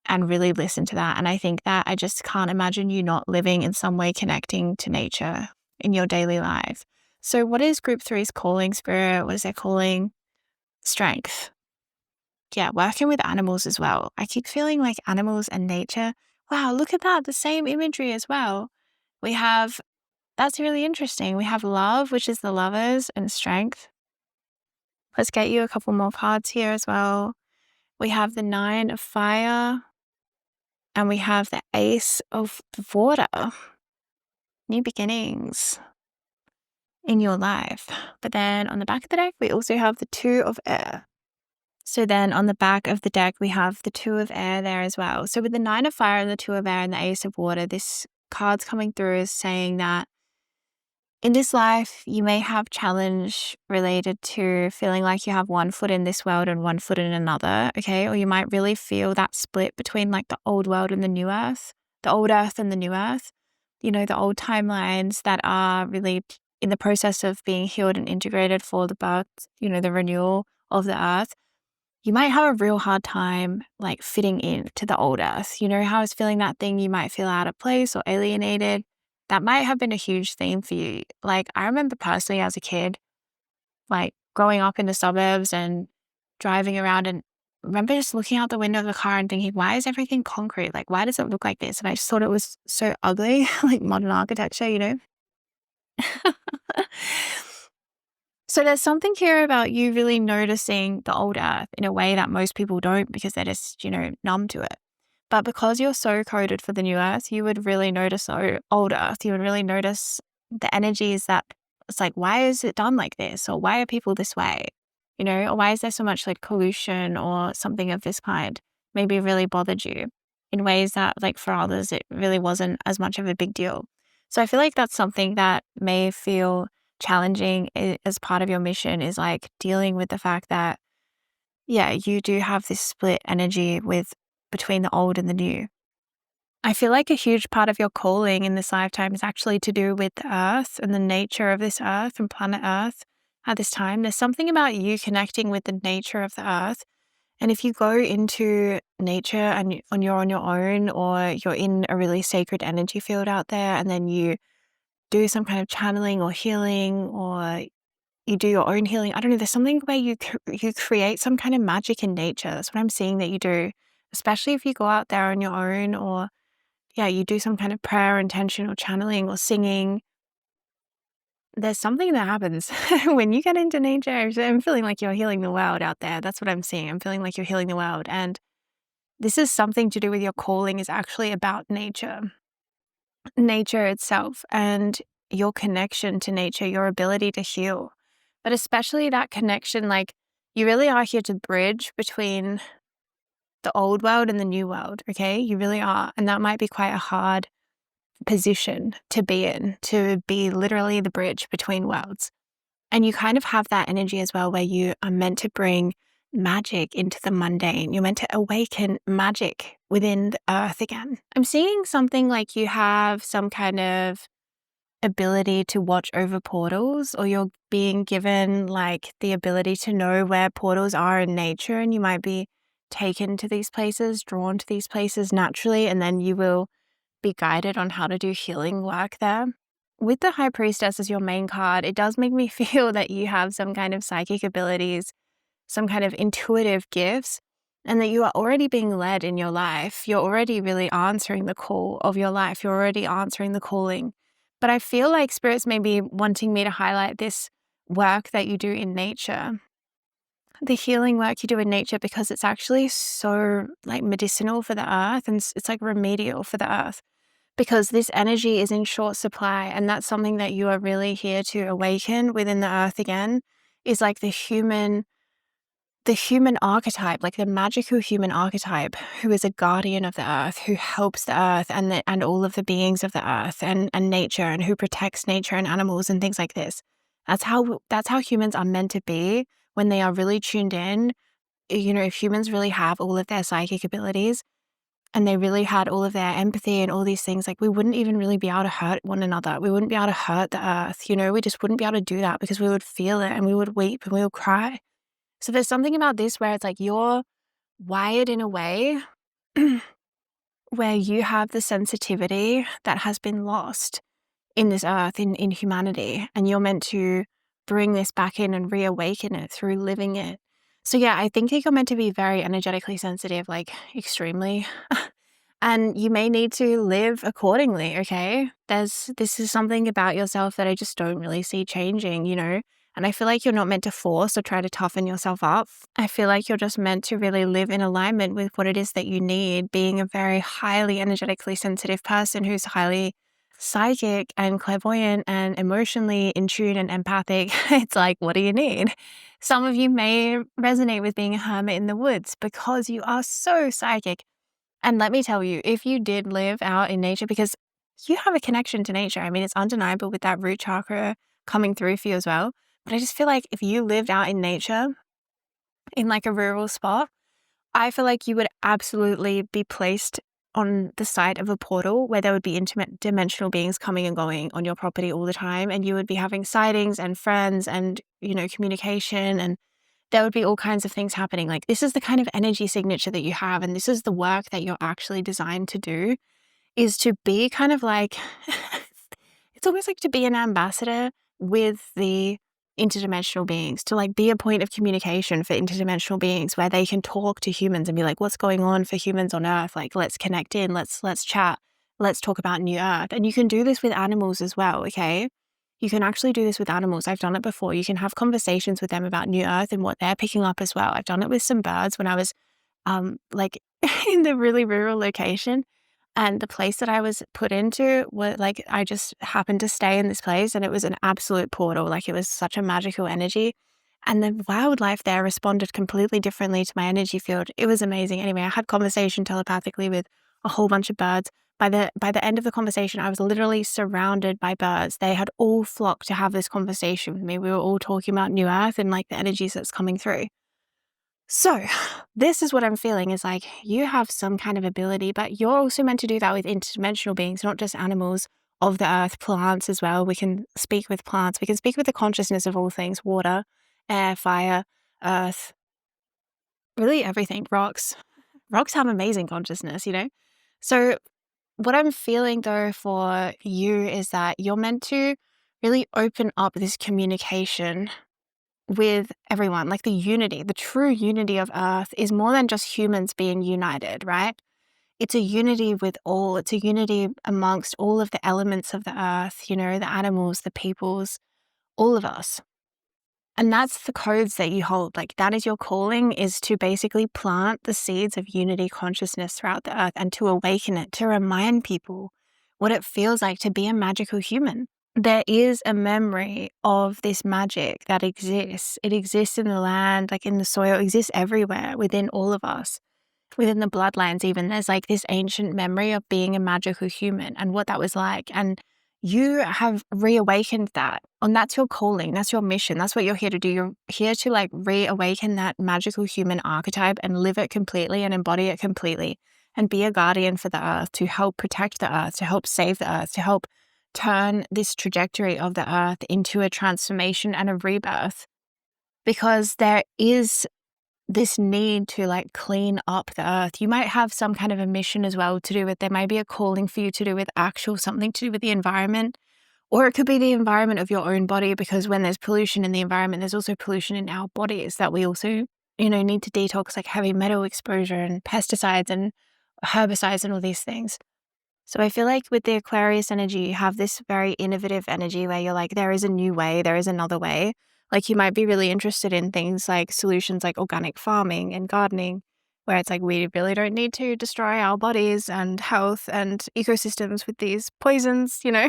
and really listen to that. And I think that I just can't imagine you not living in some way connecting to nature in your daily life. So what is group 3's calling, Spirit? What is their calling? Strength. Yeah, working with animals as well. I keep feeling like animals and nature. Wow, look at that. The same imagery as well. That's really interesting. We have love, which is the lovers, and strength. Let's get you a couple more cards here as well. We have the 9 of fire, and we have the Ace of water. New beginnings in your life. But then on the back of the deck, we also have the 2 of air. So then on the back of the deck, we have the 2 of air there as well. So with the 9 of fire and the 2 of air and the Ace of water, this card's coming through is saying that in this life, you may have challenge related to feeling like you have one foot in this world and one foot in another, okay? Or you might really feel that split between like the old world and the new earth, the old earth and the new earth, the old timelines that are really in the process of being healed and integrated for the birth, the renewal of the earth. You might have a real hard time like fitting in to the old earth. How I was feeling that thing, you might feel out of place or alienated. That might have been a huge theme for you. Like I remember personally as a kid, like growing up in the suburbs and driving around, and remember just looking out the window of the car and thinking, why is everything concrete? Like, why does it look like this? And I just thought it was so ugly, like modern architecture. So there's something here about you really noticing the old earth in a way that most people don't, because they're just, numb to it. But because you're so coded for the new earth, you would really notice old earth. You would really notice the energies that it's like, why is it done like this? Or why are people this way? Or why is there so much like pollution or something of this kind? Maybe really bothered you in ways that, like, for others, it really wasn't as much of a big deal. So I feel like that's something that may feel challenging as part of your mission, is like dealing with the fact that, yeah, you do have this split energy between the old and the new. I feel like a huge part of your calling in this lifetime is actually to do with the earth and the nature of this earth and planet earth at this time. There's something about you connecting with the nature of the earth. And if you go into nature and you're on your own, or you're in a really sacred energy field out there, and then you do some kind of channeling or healing, or you do your own healing. I don't know, there's something where you create some kind of magic in nature. That's what I'm seeing that you do, especially if you go out there on your own, or yeah, you do some kind of prayer, intention, or channeling, or singing. There's something that happens when you get into nature. I'm feeling like you're healing the world out there. That's what I'm seeing. I'm feeling like you're healing the world. And this is something to do with your calling, is actually about nature itself, and your connection to nature, your ability to heal. But especially that connection, like, you really are here to bridge between the old world and the new world, okay? You really are. And that might be quite a hard position to be in, to be literally the bridge between worlds. And you kind of have that energy as well, where you are meant to bring magic into the mundane. You're meant to awaken magic within the earth again. I'm seeing something like you have some kind of ability to watch over portals, or you're being given like the ability to know where portals are in nature, and you might be taken to these places, drawn to these places naturally, and then you will be guided on how to do healing work there. With the High Priestess as your main card, it does make me feel that you have some kind of psychic abilities, some kind of intuitive gifts, and that you are already being led in your life. You're already really answering the call of your life. You're already answering the calling. But I feel like spirits may be wanting me to highlight this work that you do in nature, the healing work you do in nature, because it's actually so like medicinal for the earth, and it's like remedial for the earth, because this energy is in short supply. And that's something that you are really here to awaken within the earth again, is like the human archetype, like the magical human archetype, who is a guardian of the earth, who helps the earth and all of the beings of the earth and nature, and who protects nature and animals and things like this. That's how humans are meant to be when they are really tuned in. If humans really have all of their psychic abilities, and they really had all of their empathy and all these things, like, we wouldn't even really be able to hurt one another. We wouldn't be able to hurt the earth. We just wouldn't be able to do that, because we would feel it and we would weep and we would cry. So there's something about this where it's like you're wired in a way where you have the sensitivity that has been lost in this earth, in humanity, and you're meant to bring this back in and reawaken it through living it. So yeah, I think that you're meant to be very energetically sensitive, like extremely. And you may need to live accordingly, okay? This is something about yourself that I just don't really see changing. And I feel like you're not meant to force or try to toughen yourself up. I feel like you're just meant to really live in alignment with what it is that you need, being a very highly energetically sensitive person who's highly psychic and clairvoyant and emotionally in tune and empathic. It's like, what do you need? Some of you may resonate with being a hermit in the woods because you are so psychic. And let me tell you, if you did live out in nature, because you have a connection to nature, I mean, it's undeniable with that root chakra coming through for you as well. But I just feel like if you lived out in nature, in like a rural spot, I feel like you would absolutely be placed on the side of a portal where there would be interdimensional beings coming and going on your property all the time. And you would be having sightings and friends and, communication, and there would be all kinds of things happening. Like, this is the kind of energy signature that you have. And this is the work that you're actually designed to do, is to be kind of like, it's almost like to be an ambassador with the interdimensional beings, to like be a point of communication for interdimensional beings where they can talk to humans and be like, what's going on for humans on Earth? Like, let's connect in, let's chat, let's talk about New Earth. And you can do this with animals as well, okay? You can actually do this with animals. I've done it before. You can have conversations with them about New Earth and what they're picking up as well. I've done it with some birds when I was like in the really rural location. And the place that I was put into was like, I just happened to stay in this place and it was an absolute portal. Like it was such a magical energy. And the wildlife there responded completely differently to my energy field. It was amazing. Anyway, I had conversation telepathically with a whole bunch of birds. By the end of the conversation, I was literally surrounded by birds. They had all flocked to have this conversation with me. We were all talking about New Earth and like the energies that's coming through. So, this is what I'm feeling is like you have some kind of ability, but you're also meant to do that with interdimensional beings, not just animals of the earth, plants as well. We can speak with plants, we can speak with the consciousness of all things: water, air, fire, earth, really everything. Rocks. Rocks have amazing consciousness, you know? So, what I'm feeling though for you is that you're meant to really open up this communication with everyone. Like the unity, the true unity of earth is more than just humans being united, right? It's a unity with all. It's a unity amongst all of the elements of the earth, you know, the animals, the peoples, all of us. And that's the codes that you hold. Like that is your calling, is to basically plant the seeds of unity consciousness throughout the earth and to awaken it, to remind people what it feels like to be a magical human. There is a memory of this magic that exists. It exists in the land, like in the soil, it exists everywhere within all of us, within the bloodlines. Even there's like this ancient memory of being a magical human and what that was like. And you have reawakened that. And that's your calling. That's your mission. That's what you're here to do. You're here to like reawaken that magical human archetype and live it completely and embody it completely and be a guardian for the earth, to help protect the earth, to help save the earth, to help turn this trajectory of the earth into a transformation and a rebirth. Because there is this need to like clean up the earth. You might have some kind of a mission as well to do with, there might be a calling for you to do with actual something to do with the environment, or it could be the environment of your own body, because when there's pollution in the environment, there's also pollution in our bodies that we also, you know, need to detox, like heavy metal exposure and pesticides and herbicides and all these things. So I feel like with the Aquarius energy, you have this very innovative energy where you're like, there is a new way, there is another way. Like you might be really interested in things like solutions like organic farming and gardening, where it's like we really don't need to destroy our bodies and health and ecosystems with these poisons, you know?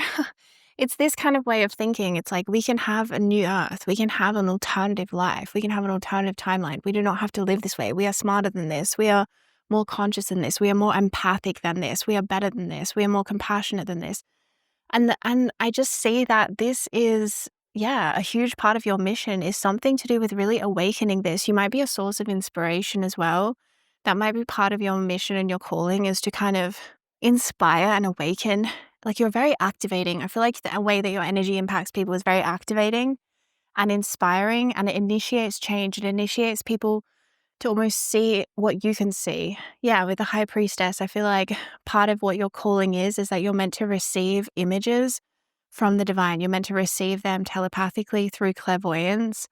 It's this kind of way of thinking. It's like we can have a new earth, we can have an alternative life, we can have an alternative timeline. We do not have to live this way. We are smarter than this. We are more conscious than this. We are more empathic than this. We are better than this. We are more compassionate than this. And I just see that this is, yeah, a huge part of your mission is something to do with really awakening this. You might be a source of inspiration as well. That might be part of your mission and your calling, is to kind of inspire and awaken. Like you're very activating. I feel like the way that your energy impacts people is very activating and inspiring, and it initiates change. It initiates people to almost see what you can see. Yeah, with the high priestess, I feel like part of what your calling is that you're meant to receive images from the divine. You're meant to receive them telepathically through clairvoyance.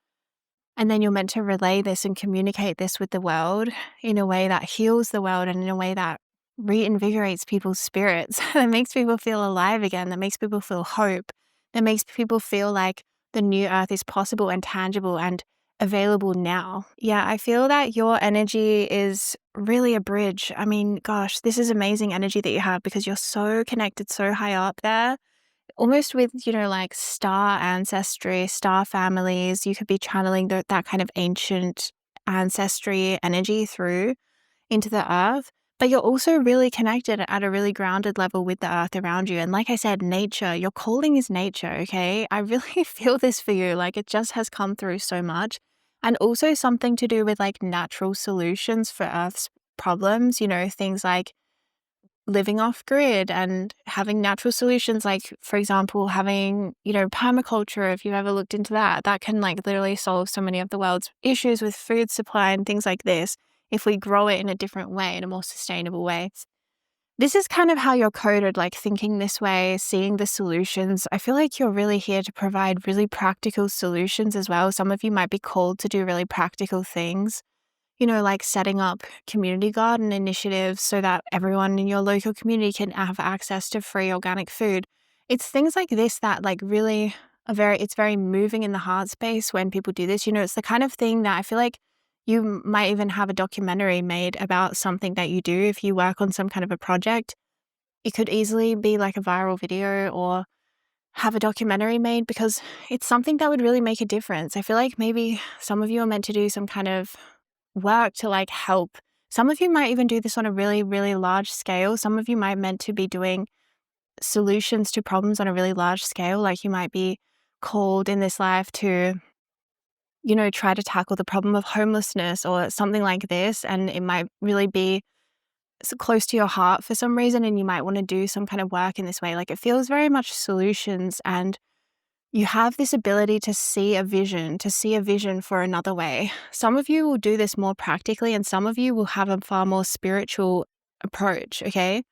And then you're meant to relay this and communicate this with the world in a way that heals the world and in a way that reinvigorates people's spirits, that makes people feel alive again, that makes people feel hope, that makes people feel like the new earth is possible and tangible and available now. Yeah, I feel that your energy is really a bridge. I mean, gosh, this is amazing energy that you have because you're so connected, so high up there, almost with, you know, like star ancestry, star families. You could be channeling that kind of ancient ancestry energy through into the earth, but you're also really connected at a really grounded level with the earth around you. And like I said, nature, your calling is nature, okay? I really feel this for you. Like it just has come through so much. And also something to do with like natural solutions for earth's problems, you know, things like living off grid and having natural solutions, like for example having, you know, permaculture. If you've ever looked into that, that can like literally solve so many of the world's issues with food supply and things like this if we grow it in a different way, in a more sustainable way. This is kind of how you're coded, like thinking this way, seeing the solutions. I feel like you're really here to provide really practical solutions as well. Some of you might be called to do really practical things, you know, like setting up community garden initiatives so that everyone in your local community can have access to free organic food. It's things like this that like really it's very moving in the heart space when people do this. You know, it's the kind of thing that I feel like You might even have a documentary made about something that you do. If you work on some kind of a project, it could easily be like a viral video or have a documentary made because it's something that would really make a difference. I feel like maybe some of you are meant to do some kind of work to like help. Some of you might even do this on a really, really large scale. Some of you might meant to be doing solutions to problems on a really large scale. Like you might be called in this life to, try to tackle the problem of homelessness or something like this. And it might really be close to your heart for some reason. And you might want to do some kind of work in this way. Like it feels very much solutions, and you have this ability to see a vision for another way. Some of you will do this more practically, and some of you will have a far more spiritual approach, okay?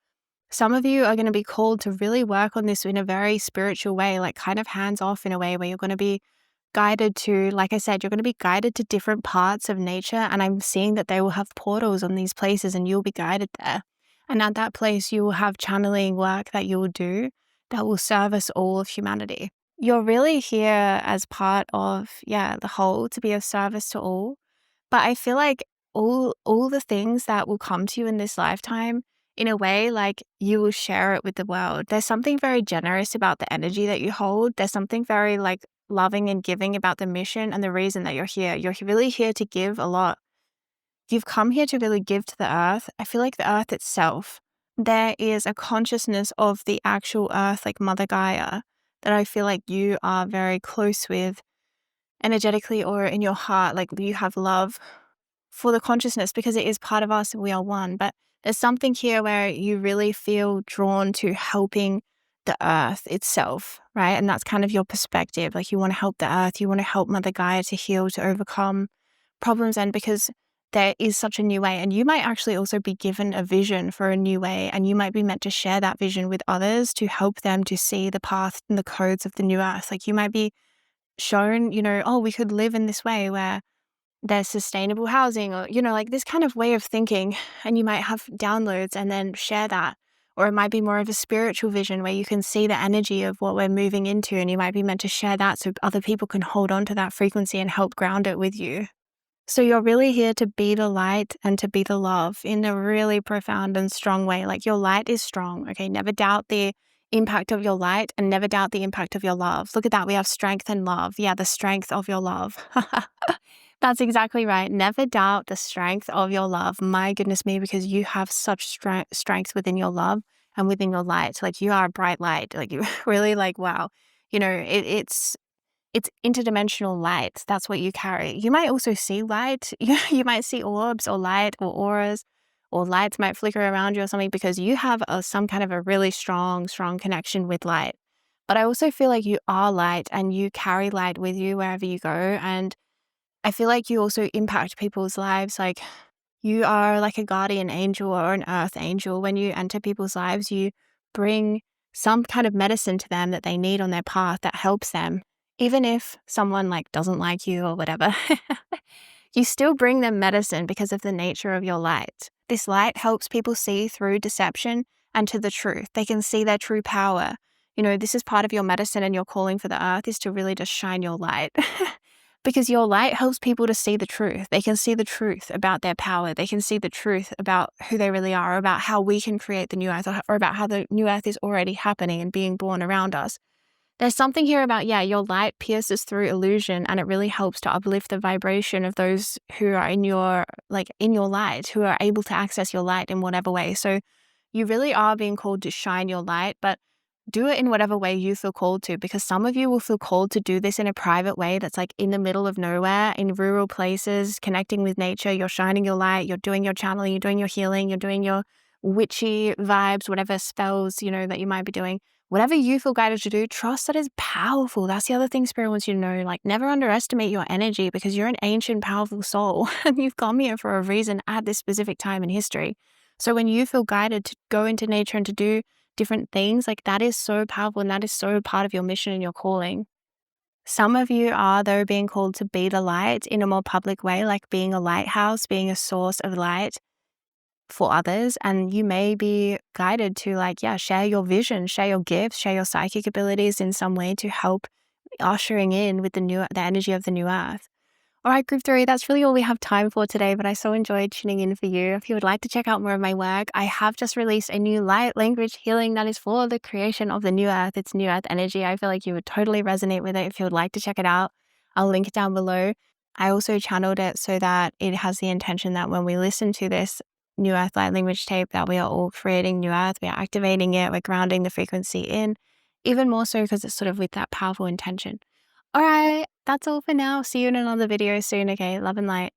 Some of you are going to be called to really work on this in a very spiritual way, like kind of hands off in a way where you're going to be guided to, like I said, you're going to be guided to different parts of nature. And I'm seeing that they will have portals on these places and you'll be guided there. And at that place, you will have channeling work that you will do that will service all of humanity. You're really here as part of, the whole, to be of service to all. But I feel like all the things that will come to you in this lifetime, in a way, like you will share it with the world. There's something very generous about the energy that you hold. There's something very like loving and giving about the mission and the reason that you're here. You're really here to give a lot. You've come here to really give to the earth. I feel like the earth itself, there is a consciousness of the actual earth, like Mother Gaia, that I feel like you are very close with energetically or in your heart. Like you have love for the consciousness because it is part of us and we are one. But there's something here where you really feel drawn to helping the earth itself, right? And that's kind of your perspective. Like you want to help the earth, you want to help Mother Gaia to heal, to overcome problems. And because there is such a new way, and you might actually also be given a vision for a new way, and you might be meant to share that vision with others to help them to see the path and the codes of the new earth. Like you might be shown, oh, we could live in this way where there's sustainable housing or, like this kind of way of thinking, and you might have downloads and then share that. Or it might be more of a spiritual vision where you can see the energy of what we're moving into, and you might be meant to share that so other people can hold on to that frequency and help ground it with you. So you're really here to be the light and to be the love in a really profound and strong way. Like your light is strong, okay? Never doubt the impact of your light and never doubt the impact of your love. Look at that. We have strength and love. Yeah, the strength of your love. That's exactly right. Never doubt the strength of your love. My goodness me, because you have such strength within your love and within your light. Like you are a bright light. Like you really like, wow. It's interdimensional light. That's what you carry. You might also see light. You might see orbs or light or auras, or lights might flicker around you or something because you have some kind of a really strong connection with light. But I also feel like you are light and you carry light with you wherever you go. And I feel like you also impact people's lives. Like you are like a guardian angel or an earth angel. When you enter people's lives, you bring some kind of medicine to them that they need on their path that helps them. Even if someone like doesn't like you or whatever, you still bring them medicine because of the nature of your light. This light helps people see through deception and to the truth. They can see their true power. This is part of your medicine, and your calling for the earth is to really just shine your light. Because your light helps people to see the truth. They can see the truth about their power. They can see the truth about who they really are, about how we can create the new earth, or about how the new earth is already happening and being born around us. There's something here about, your light pierces through illusion, and it really helps to uplift the vibration of those who are in your light, who are able to access your light in whatever way. So you really are being called to shine your light, but do it in whatever way you feel called to, because some of you will feel called to do this in a private way that's like in the middle of nowhere, in rural places, connecting with nature. You're shining your light, you're doing your channeling, you're doing your healing, you're doing your witchy vibes, whatever spells, that you might be doing. Whatever you feel guided to do, trust that is powerful. That's the other thing Spirit wants you to know. Like, never underestimate your energy, because you're an ancient, powerful soul and you've come here for a reason at this specific time in history. So when you feel guided to go into nature and to do different things, like that is so powerful, and that is so part of your mission and your calling. Some of you are, though, being called to be the light in a more public way, like being a lighthouse, being a source of light for others. And you may be guided to share your vision, share your gifts, share your psychic abilities in some way to help ushering in with the energy of the new earth. All right, group three, that's really all we have time for today, but I so enjoyed tuning in for you. If you would like to check out more of my work, I have just released a new light language healing that is for the creation of the new earth. It's new earth energy. I feel like you would totally resonate with it if you would like to check it out. I'll link it down below. I also channeled it so that it has the intention that when we listen to this new earth light language tape, that we are all creating new earth, we are activating it, we're grounding the frequency in, even more so because it's sort of with that powerful intention. All right, that's all for now. See you in another video soon. Okay, love and light.